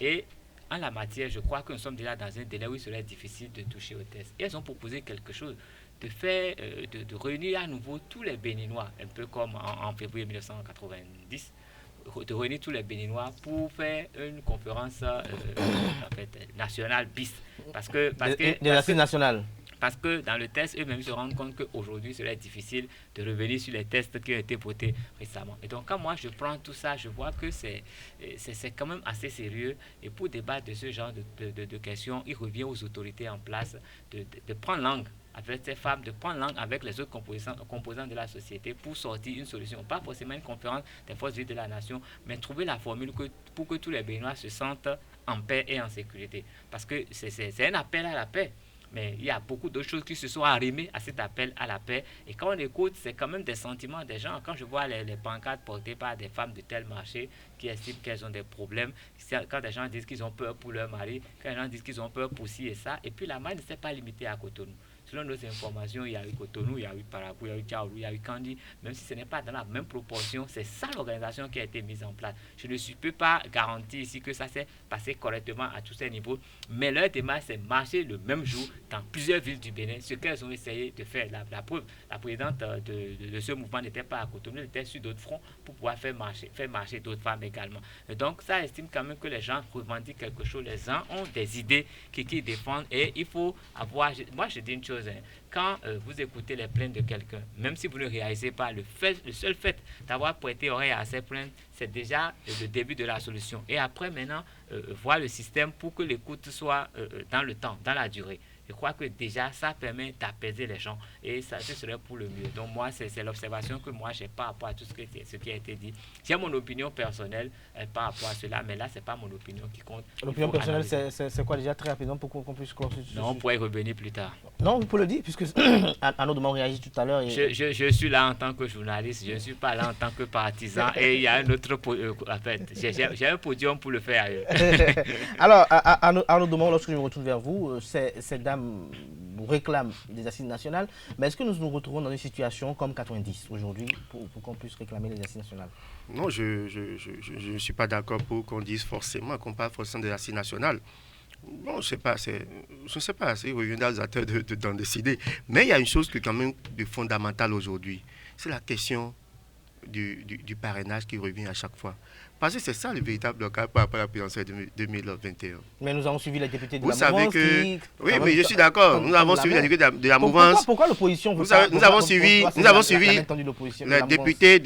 Et en la matière, je crois que nous sommes déjà dans un délai où il serait difficile de toucher au test. Et elles ont proposé quelque chose, de réunir à nouveau tous les Béninois, un peu comme en février 1990, de réunir tous les Béninois pour faire une conférence nationale bis. Parce que dans le test, eux-mêmes se rendent compte qu'aujourd'hui, il serait difficile de revenir sur les tests qui ont été votés récemment. Et donc, quand moi, je prends tout ça, je vois que c'est quand même assez sérieux. Et pour débattre de ce genre de questions, il revient aux autorités en place de prendre langue avec ces femmes, de prendre langue avec les autres composants de la société pour sortir une solution. Pas forcément une conférence des forces vives de la nation, mais trouver la formule pour que tous les Béninois se sentent en paix et en sécurité. Parce que c'est un appel à la paix. Mais il y a beaucoup d'autres choses qui se sont arrimées à cet appel à la paix. Et quand on écoute, c'est quand même des sentiments des gens. Quand je vois les pancartes portées par des femmes de tel marché qui estiment qu'elles ont des problèmes, quand des gens disent qu'ils ont peur pour leur mari, quand des gens disent qu'ils ont peur pour ci et ça, et puis la main ne s'est pas limitée à Cotonou. Selon nos informations, il y a eu Cotonou, il y a eu Parapou, il y a eu Tchaoulou, il y a eu Kandi. Même si ce n'est pas dans la même proportion, c'est ça l'organisation qui a été mise en place. Je ne peux pas garantir ici que ça s'est passé correctement à tous ces niveaux, mais leur démarche, c'est marcher le même jour dans plusieurs villes du Bénin, ce qu'elles ont essayé de faire. La preuve, la présidente de ce mouvement n'était pas à Cotonou, elle était sur d'autres fronts pour pouvoir faire marcher d'autres femmes également. Et donc, ça estime quand même que les gens revendiquent quelque chose, les gens ont des idées qui défendent, et il faut avoir... Moi, je dis une chose, quand vous écoutez les plaintes de quelqu'un, même si vous ne réalisez pas, le seul fait d'avoir prêté oreille à ces plaintes, c'est déjà le début de la solution. Et après, maintenant, voir le système pour que l'écoute soit dans le temps, dans la durée. Je crois que déjà, ça permet d'apaiser les gens et ça, ce serait pour le mieux. Donc moi, c'est l'observation que moi j'ai par rapport à tout ce qui a été dit. J'ai mon opinion personnelle par rapport à cela, mais là, ce n'est pas mon opinion qui compte. L'opinion personnelle, c'est quoi déjà très rapidement pour qu'on puisse... Non, on pourrait y revenir plus tard. Non, vous pouvez le dire, puisque Arnaud Dumont réagit tout à l'heure. Et... Je suis là en tant que journaliste, je ne suis pas là en tant que partisan et il y a un autre... en fait, j'ai un podium pour le faire ailleurs. Alors, Arnaud Dumont, lorsque je me retourne vers vous, cette dame réclame des assises nationales, mais est-ce que nous nous retrouvons dans une situation comme 90 aujourd'hui pour qu'on puisse réclamer les assises nationales? Non, je ne suis pas d'accord pour qu'on dise forcément, qu'on parle forcément des assises nationales. Bon, je ne sais pas, c'est reviendra aux acteurs d'en décider. Mais il y a une chose qui est quand même de fondamentale aujourd'hui, c'est la question du parrainage qui revient à chaque fois. Parce que c'est ça le véritable cas par rapport à la présidentielle 2021. Mais nous avons suivi les députés de la mouvance. Vous savez que... Oui, mais je suis d'accord. Nous avons suivi les députés de la mouvance. Pourquoi l'opposition Nous avons suivi les députés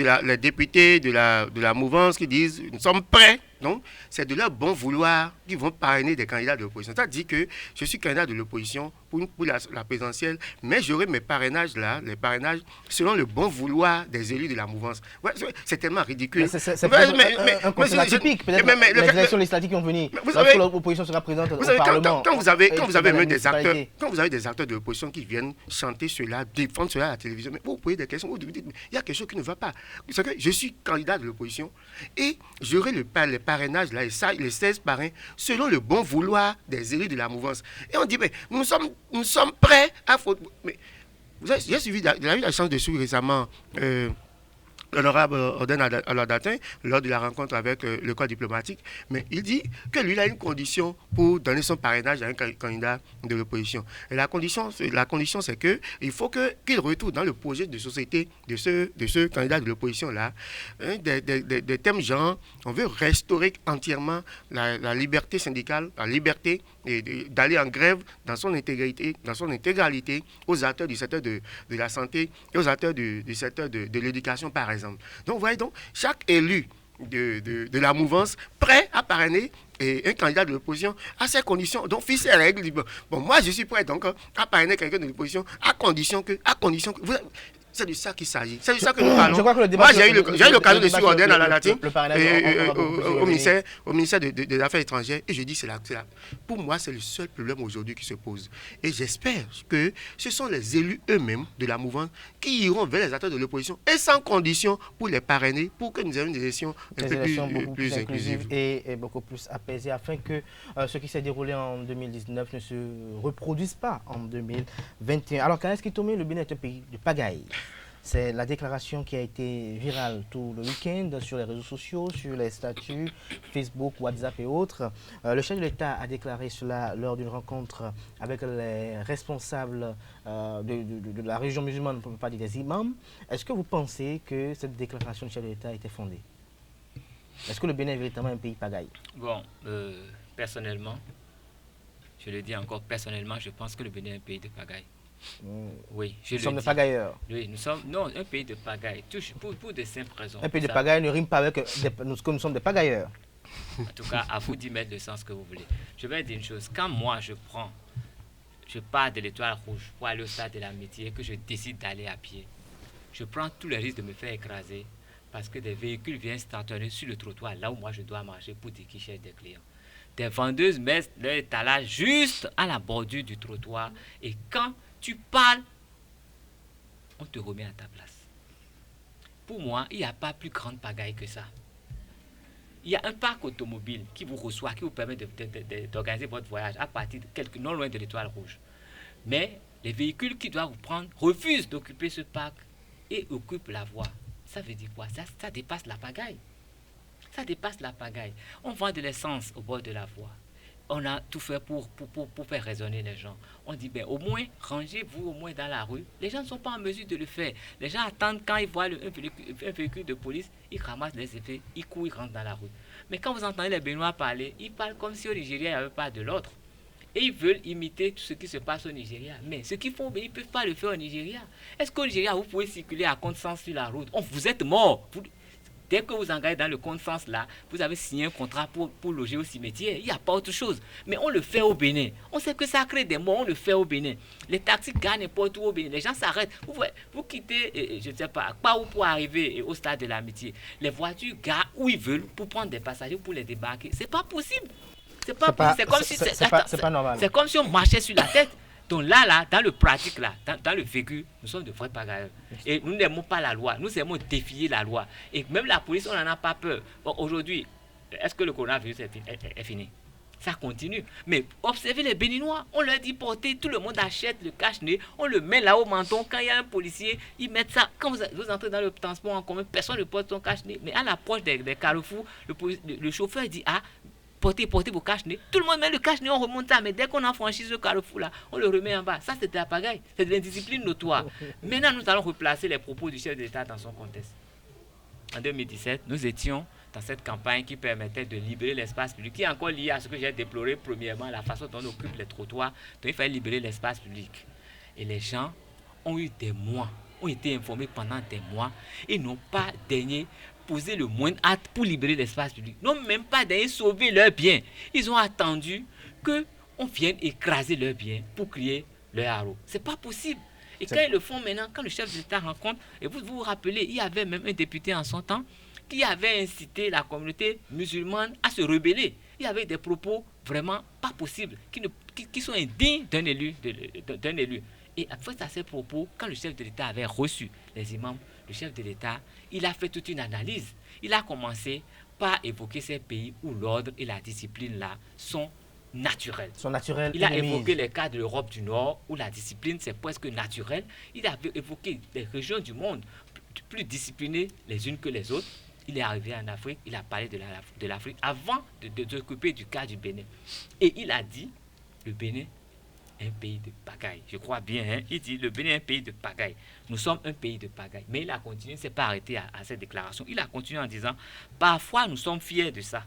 de la mouvance qui disent nous sommes prêts. Donc, c'est de leur bon vouloir qu'ils vont parrainer des candidats de l'opposition. C'est-à-dire que je suis candidat de l'opposition pour la présidentielle, mais j'aurai mes parrainages là, les parrainages selon le bon vouloir des élus de la mouvance. Ouais, c'est tellement ridicule. C'est un conseil atypique, peut-être les élections législatives qui vont venir, lorsque l'opposition sera présente au Parlement. Quand vous avez même des acteurs, quand vous avez des acteurs de l'opposition qui viennent chanter cela, défendre cela à la télévision, mais vous posez des questions, vous dites, il y a quelque chose qui ne va pas. Vous savez, je suis candidat de l'opposition et j'aurai les parrainages là, et ça, les 16 parrains, selon le bon vouloir des élus de la mouvance. Et on dit, mais nous sommes prêts à... Mais vous avez, j'ai suivi, j'ai eu la chance de suivre récemment l'honorable Oden Aladatin lors de la rencontre avec le corps diplomatique, mais il dit que lui, il a une condition pour donner son parrainage à un candidat de l'opposition. Et la condition c'est qu'il faut qu'il retrouve dans le projet de société de ce candidat de l'opposition-là des thèmes genre, on veut restaurer entièrement la liberté syndicale, la liberté d'aller en grève dans son intégralité aux acteurs du secteur de la santé et aux acteurs du secteur de l'éducation, par exemple. Donc, vous voyez, donc, chaque élu de la mouvance prêt à parrainer un candidat de l'opposition à ces conditions. Donc, fixe les règles. Bon, moi, je suis prêt donc à parrainer quelqu'un de l'opposition à condition que c'est de ça qu'il s'agit. C'est de ça que nous parlons. Je crois que le débat, moi, j'ai eu l'occasion de suivre Orden à la latine au ministère des Affaires étrangères et je dis c'est là. Pour moi, c'est le seul problème aujourd'hui qui se pose. Et j'espère que ce sont les élus eux-mêmes de la mouvance qui iront vers les acteurs de l'opposition et sans condition pour les parrainer pour que nous ayons des élections beaucoup plus inclusives et beaucoup plus apaisées afin que ce qui s'est déroulé en 2019 ne se reproduise pas en 2021. Alors, Kaneski Tomé, le Bénin est un pays de pagaille. C'est la déclaration qui a été virale tout le week-end sur les réseaux sociaux, sur les statuts, Facebook, WhatsApp et autres. Le chef de l'État a déclaré cela lors d'une rencontre avec les responsables de la région musulmane, on ne peut pas dire des imams. Est-ce que vous pensez que cette déclaration du chef de l'État était fondée? Est-ce que le Bénin est véritablement un pays pagaille? Bon, personnellement, je le dis encore, personnellement, je pense que le Bénin est un pays de pagaille. Oui, nous sommes des pagailleurs. Oui, nous sommes un pays de pagaille, pour de simples raisons. Un pays de pagaille ne rime pas avec que nous sommes des pagailleurs. En tout cas, à vous d'y mettre le sens que vous voulez. Je vais dire une chose, quand moi je pars de l'Étoile Rouge pour aller au stade de l'Amitié et que je décide d'aller à pied, je prends tous les risques de me faire écraser parce que des véhicules viennent stationner sur le trottoir là où moi je dois marcher pour dire qu'ils cherchent des clients. Des vendeuses mettent leur étalage juste à la bordure du trottoir et quand tu parles, on te remet à ta place. Pour moi, il n'y a pas plus grande pagaille que ça. Il y a un parc automobile qui vous reçoit, qui vous permet d'organiser votre voyage à partir de non loin de l'Étoile Rouge. Mais les véhicules qui doivent vous prendre refusent d'occuper ce parc et occupent la voie. Ça veut dire quoi? Ça dépasse la pagaille. Ça dépasse la pagaille. On vend de l'essence au bord de la voie. On a tout fait pour faire raisonner les gens. On dit, ben, au moins, rangez-vous au moins dans la rue. Les gens ne sont pas en mesure de le faire. Les gens attendent quand ils voient un véhicule de police, ils ramassent les effets, ils courent, ils rentrent dans la rue. Mais quand vous entendez les Béninois parler, ils parlent comme si au Nigeria, il n'y avait pas de l'ordre. Et ils veulent imiter tout ce qui se passe au Nigeria. Mais ce qu'ils font, ils ne peuvent pas le faire au Nigeria. Est-ce qu'au Nigeria, vous pouvez circuler à contresens sur la route? Vous êtes mort. Dès que vous engagez dans le contresens là, vous avez signé un contrat pour loger au cimetière. Il n'y a pas autre chose. Mais on le fait au Bénin. On sait que ça crée des morts, on le fait au Bénin. Les taxis garent n'importe où au Bénin. Les gens s'arrêtent. Vous quittez, je ne sais pas où pour arriver au stade de l'Amitié. Les voitures garent où ils veulent pour prendre des passagers, pour les débarquer. C'est pas possible. C'est pas normal. C'est comme si on marchait sur la tête. Donc là, dans le pratique, dans le vécu, nous sommes de vrais pagailleurs. Et nous n'aimons pas la loi. Nous aimons défier la loi. Et même la police, on n'en a pas peur. Bon, aujourd'hui, est-ce que le coronavirus est fini? Ça continue. Mais observez les Béninois. On leur dit porter, tout le monde achète le cache-nez. On le met là au menton. Quand il y a un policier, ils mettent ça. Quand vous entrez dans le transport en commun, personne ne porte son cache-nez. Mais à l'approche des carrefours, le chauffeur dit, portez vos cache-nez. Tout le monde met le cache-nez, on remonte ça. Mais dès qu'on a franchi ce carrefour-là, on le remet en bas. Ça, c'est de la pagaille. C'est de l'indiscipline notoire. Maintenant, nous allons replacer les propos du chef de l'État dans son contexte. En 2017, nous étions dans cette campagne qui permettait de libérer l'espace public, qui est encore lié à ce que j'ai déploré premièrement, la façon dont on occupe les trottoirs. Donc, il fallait libérer l'espace public. Et les gens ont eu des mois, ont été informés pendant des mois et n'ont pas daigné poser le moindre acte pour libérer l'espace public. Non, même pas d'aller sauver leurs biens. Ils ont attendu qu'on vienne écraser leurs biens pour crier leur haro. C'est pas possible. Et quand ils le font maintenant, quand le chef de l'État rencontre, et vous vous rappelez, il y avait même un député en son temps qui avait incité la communauté musulmane à se rebeller. Il y avait des propos vraiment pas possibles, qui sont indignes d'un élu. Et face à ces propos, quand le chef de l'État avait reçu les imams, le chef de l'État, il a fait toute une analyse. Il a commencé par évoquer ces pays où l'ordre et la discipline là sont naturels. Il a évoqué les cas de l'Europe du Nord où la discipline c'est presque naturel. Il a évoqué les régions du monde plus disciplinées les unes que les autres. Il est arrivé en Afrique, il a parlé de l'Afrique avant de s'occuper du cas du Bénin. Et il a dit, le Bénin un pays de pagaille. Je crois bien, hein? Il dit le Bénin est un pays de pagaille. Nous sommes un pays de pagaille. Mais il a continué, il ne s'est pas arrêté à cette déclaration. Il a continué en disant, parfois nous sommes fiers de ça.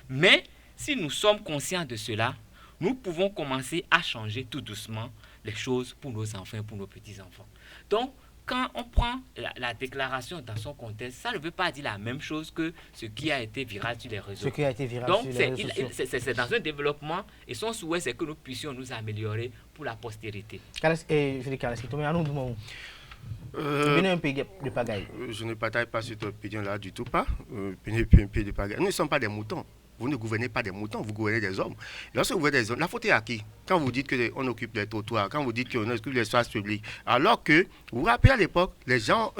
Mais si nous sommes conscients de cela, nous pouvons commencer à changer tout doucement les choses pour nos enfants et pour nos petits-enfants. Donc, quand on prend la déclaration dans son contexte, ça ne veut pas dire la même chose que ce qui a été viral sur les réseaux. Ce qui a été viral Donc, sur les réseaux sociaux. c'est dans un développement et son souhait, c'est que nous puissions nous améliorer pour la postérité. Je ne partage pas cette opinion-là du tout pas. Pays de pagaille. Nous ne sommes pas des moutons. Vous ne gouvernez pas des moutons, vous gouvernez des hommes. Lorsque vous gouvernez des hommes, la faute est à qui? Quand vous dites qu'on occupe des trottoirs, quand vous dites qu'on occupe l'espace public, alors que, vous vous rappelez à l'époque, les gens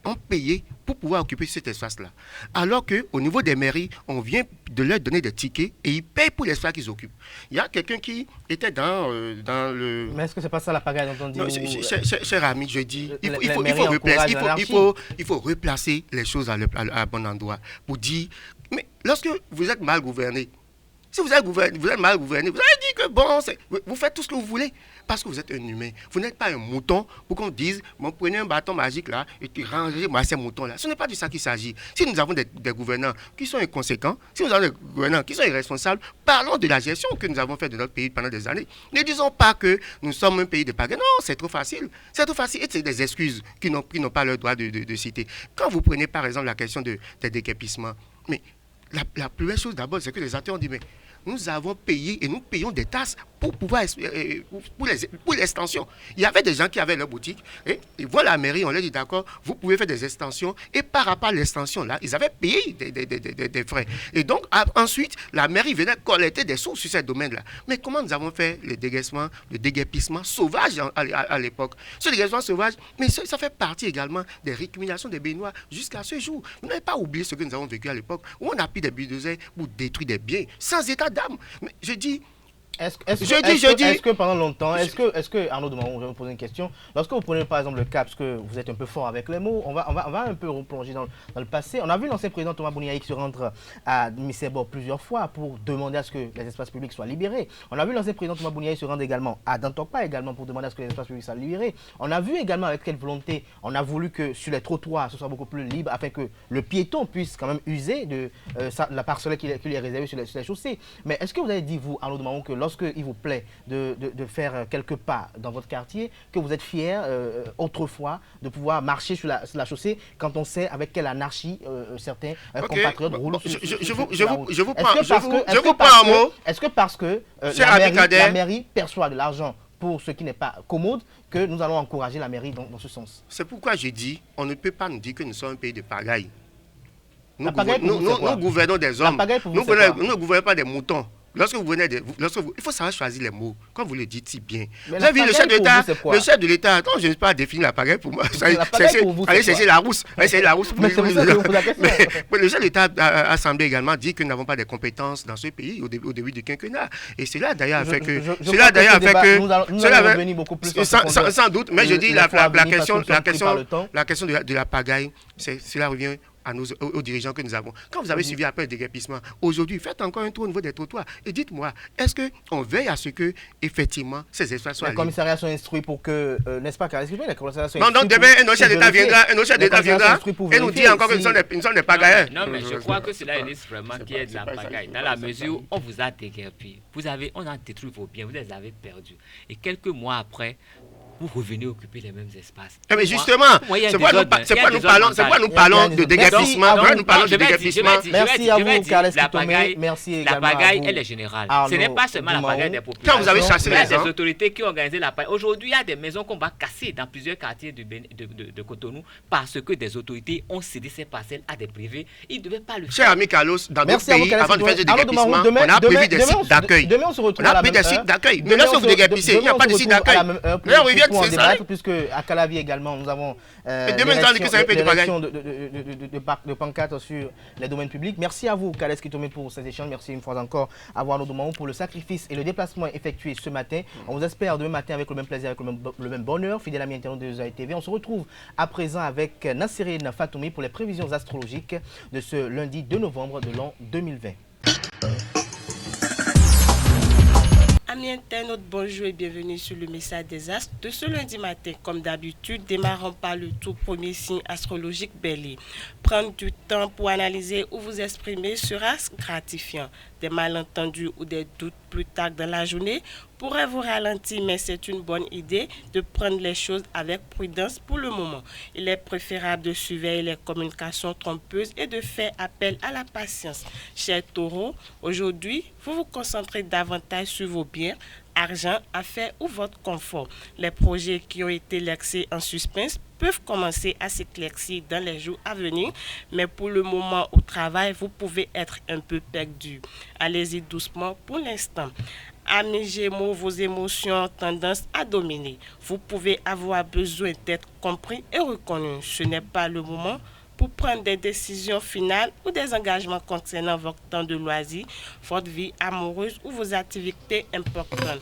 ont payé pour pouvoir occuper cet espace-là. Alors qu'au niveau des mairies, on vient de leur donner des tickets et ils payent pour l'espace qu'ils occupent. Il y a quelqu'un qui était dans le... Mais est-ce que c'est pas ça la pagaille dont on dit? Non, cher ami, je dis, il faut replacer les choses à bon endroit pour dire... Mais lorsque vous êtes mal gouverné, si vous êtes mal gouverné, vous avez dit que bon, vous faites tout ce que vous voulez parce que vous êtes un humain. Vous n'êtes pas un mouton pour qu'on dise, bon, prenez un bâton magique là et rangez-moi ces moutons-là. Ce n'est pas de ça qu'il s'agit. Si nous avons des gouvernants qui sont inconséquents, si nous avons des gouvernants qui sont irresponsables, parlons de la gestion que nous avons faite de notre pays pendant des années. Ne disons pas que nous sommes un pays de pagaille. Non, c'est trop facile. C'est trop facile et c'est des excuses qui n'ont pas le droit de citer. Quand vous prenez par exemple la question des déguerpissements, mais la première chose d'abord, c'est que les acteurs ont dit, mais nous avons payé et nous payons des tasses pour pouvoir pour l'extension. Il y avait des gens qui avaient leur boutique et ils voient la mairie, on leur dit d'accord, vous pouvez faire des extensions et par rapport à l'extension là, ils avaient payé des frais. Et donc ensuite, la mairie venait collecter des sous sur ces domaines-là. Mais comment nous avons fait le déguerpissement sauvage à l'époque? Ce déguerpissement sauvage, mais ça fait partie également des récriminations des Béninois jusqu'à ce jour. Vous n'avez pas oublié ce que nous avons vécu à l'époque où on a pris des bulldozers pour détruire des biens sans état d'âme. Mais je dis... Est-ce que pendant longtemps, est-ce que Arnaud Demahou, je vais vous poser une question. Lorsque vous prenez par exemple le cas, parce que vous êtes un peu fort avec les mots, on va un peu replonger dans le passé. On a vu l'ancien président Thomas Bouniaïk se rendre à Missebo plusieurs fois pour demander à ce que les espaces publics soient libérés. On a vu l'ancien président Thomas Bouniaïk se rendre également à Dantokpa également pour demander à ce que les espaces publics soient libérés. On a vu également avec quelle volonté on a voulu que sur les trottoirs ce soit beaucoup plus libre afin que le piéton puisse quand même user de la parcelle qui lui est réservée sur les chaussées. Mais est-ce que vous avez dit, vous, Arnaud Demahou, que lorsqu'il vous plaît de faire quelques pas dans votre quartier, que vous êtes fier autrefois de pouvoir marcher sur la chaussée quand on sait avec quelle anarchie certains compatriotes roulent sur la route? Je vous prends un mot. Est-ce que parce que la mairie perçoit de l'argent pour ce qui n'est pas commode, que nous allons encourager la mairie dans ce sens? C'est pourquoi je dis, on ne peut pas nous dire que nous sommes un pays de pagaille. Nous gouvernons des hommes. Nous ne gouvernons pas des moutons. Il faut savoir choisir les mots, comme vous le dites si bien. Vous avez vu le chef de l'État, attends, je n'ai pas défini la pagaille pour moi. Allez chercher la rousse. Mais le chef de l'État a semblé également dire que nous n'avons pas de compétences dans ce pays au début du quinquennat. Et c'est là d'ailleurs fait que... Sans doute, mais je dis la question de la pagaille, cela revient aux dirigeants que nous avons. Quand vous avez suivi après le déguerpissement, aujourd'hui, faites encore un tour au niveau des trottoirs et dites-moi, est-ce qu'on veille à ce que, effectivement, ces espaces soient libres? Les commissariats sont instruits pour que, n'est-ce pas, les commissariats sont instruits. Non, donc demain, un autre chef d'État viendra et nous dit encore que nous sommes des pagailles. Non, mais je crois que cela illustre vraiment qu'il y a de la pagaille. Dans la mesure où on vous a déguerpi, on a détruit vos biens, vous les avez perdus. Et quelques mois après, vous revenez occuper les mêmes espaces. Mais justement, c'est pourquoi nous parlons de déguerpissement. Merci à vous, Carles Kitomé. Merci également. La pagaille, elle est générale. Ce n'est pas seulement la pagaille des populations. Quand vous avez chassé les gens, des autorités qui ont organisé la pagaille. Aujourd'hui, il y a des maisons qu'on va casser dans plusieurs quartiers de Cotonou parce que des autorités ont cédé ces parcelles à des privés. Ils ne devaient pas le faire. Cher ami Carlos, dans d'autres pays, avant de faire ce déguerpissement, on a prévu des sites d'accueil. On a prévu des sites d'accueil. Mais lorsque vous déguerpissez, il n'y a pas de site d'accueil. Pour en débattre, puisque à Calavi également, nous avons l'érection de pancartes sur les domaines publics. Merci à vous, Carles Kitomé, pour ces échanges. Merci une fois encore à Arnaud Demahou pour le sacrifice et le déplacement effectué ce matin. On vous espère demain matin avec le même plaisir, avec le même bonheur. Fidèle ami internaute de EZAE TV. On se retrouve à présent avec Nassirine Fatoumi pour les prévisions astrologiques de ce lundi 2 novembre de l'an 2020. Amis internautes, bonjour et bienvenue sur le message des astres de ce lundi matin. Comme d'habitude, démarrons par le tout premier signe astrologique Bélier. Prendre du temps pour analyser ou vous exprimer sera gratifiant. Des malentendus ou des doutes plus tard dans la journée pourrait vous ralentir, mais c'est une bonne idée de prendre les choses avec prudence pour le moment. Il est préférable de surveiller les communications trompeuses et de faire appel à la patience. Chers taureaux, aujourd'hui, vous vous concentrez davantage sur vos biens, argent, affaires ou votre confort. Les projets qui ont été laissés en suspens peuvent commencer à s'éclaircir dans les jours à venir, mais pour le moment au travail, vous pouvez être un peu perdu. Allez-y doucement pour l'instant. Amis Gémeaux, vos émotions ont tendance à dominer. Vous pouvez avoir besoin d'être compris et reconnu. Ce n'est pas le moment pour prendre des décisions finales ou des engagements concernant votre temps de loisir, votre vie amoureuse ou vos activités importantes.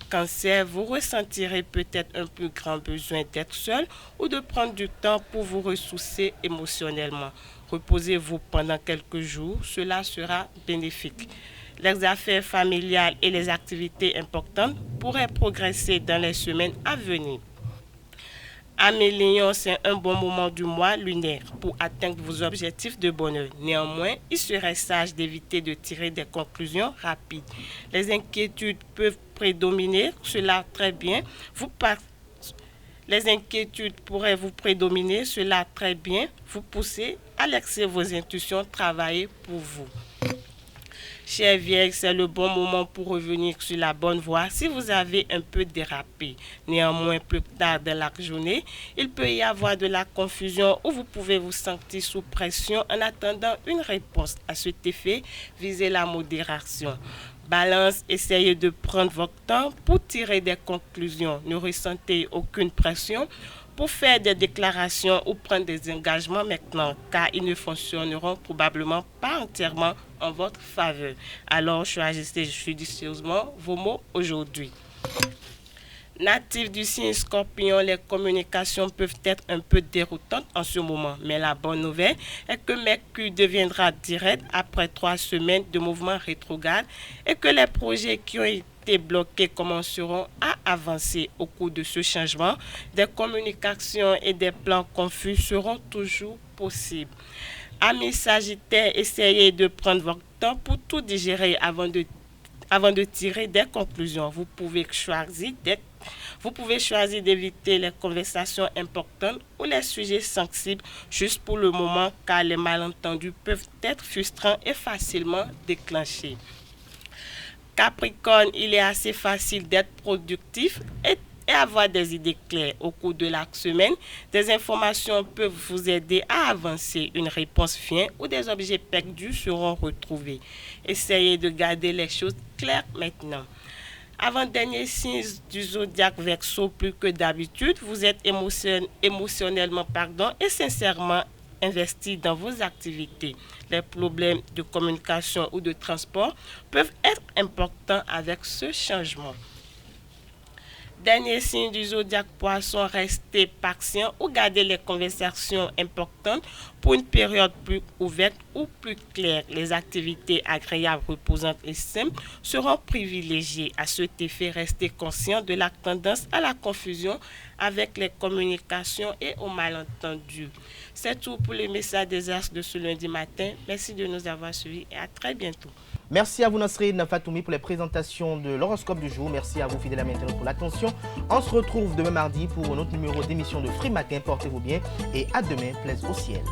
Cancer, vous ressentirez peut-être un plus grand besoin d'être seul ou de prendre du temps pour vous ressourcer émotionnellement. Reposez-vous pendant quelques jours, cela sera bénéfique. Les affaires familiales et les activités importantes pourraient progresser dans les semaines à venir. Amis Lions, c'est un bon moment du mois lunaire pour atteindre vos objectifs de bonheur. Néanmoins, il serait sage d'éviter de tirer des conclusions rapides. Les inquiétudes peuvent prédominer, cela très bien. Les inquiétudes pourraient vous prédominer, cela très bien. Vous poussez à laisser vos intuitions travailler pour vous. Chers Vierges, c'est le bon moment pour revenir sur la bonne voie si vous avez un peu dérapé. Néanmoins, plus tard dans la journée, il peut y avoir de la confusion ou vous pouvez vous sentir sous pression en attendant une réponse. À cet effet, visez la modération. Balance, essayez de prendre votre temps pour tirer des conclusions. Ne ressentez aucune pression pour faire des déclarations ou prendre des engagements maintenant, car ils ne fonctionneront probablement pas entièrement en votre faveur. Alors choisissez judicieusement vos mots aujourd'hui. Natifs du signe Scorpion, les communications peuvent être un peu déroutantes en ce moment, mais la bonne nouvelle est que Mercure deviendra direct après 3 semaines de mouvement rétrograde et que les projets qui ont été bloqués commenceront à avancer. Au cours de ce changement, des communications et des plans confus seront toujours possibles. Amis Sagittaires, essayez de prendre votre temps pour tout digérer avant de tirer des conclusions. Vous pouvez choisir d'éviter les conversations importantes ou les sujets sensibles juste pour le moment, car les malentendus peuvent être frustrants et facilement déclenchés. Capricorne, il est assez facile d'être productif et avoir des idées claires. Au cours de la semaine, des informations peuvent vous aider à avancer. Une réponse vient ou des objets perdus seront retrouvés. Essayez de garder les choses claires maintenant. Avant-dernier signe du zodiaque Verseau, plus que d'habitude, vous êtes émotionnellement et sincèrement investi dans vos activités. Les problèmes de communication ou de transport peuvent être importants avec ce changement. Dernier signe du zodiaque Poisson, restez patient ou gardez les conversations importantes pour une période plus ouverte ou plus claire. Les activités agréables, reposantes et simples seront privilégiées. À cet effet, restez conscient de la tendance à la confusion avec les communications et aux malentendus. C'est tout pour le message des astres de ce lundi matin. Merci de nous avoir suivis et à très bientôt. Merci à vous Nasrine Fatoumi pour les présentations de l'horoscope du jour. Merci à vous fidèles à maintenant pour l'attention. On se retrouve demain mardi pour un autre numéro d'émission de Free Matin. Portez-vous bien et à demain, plaise au ciel.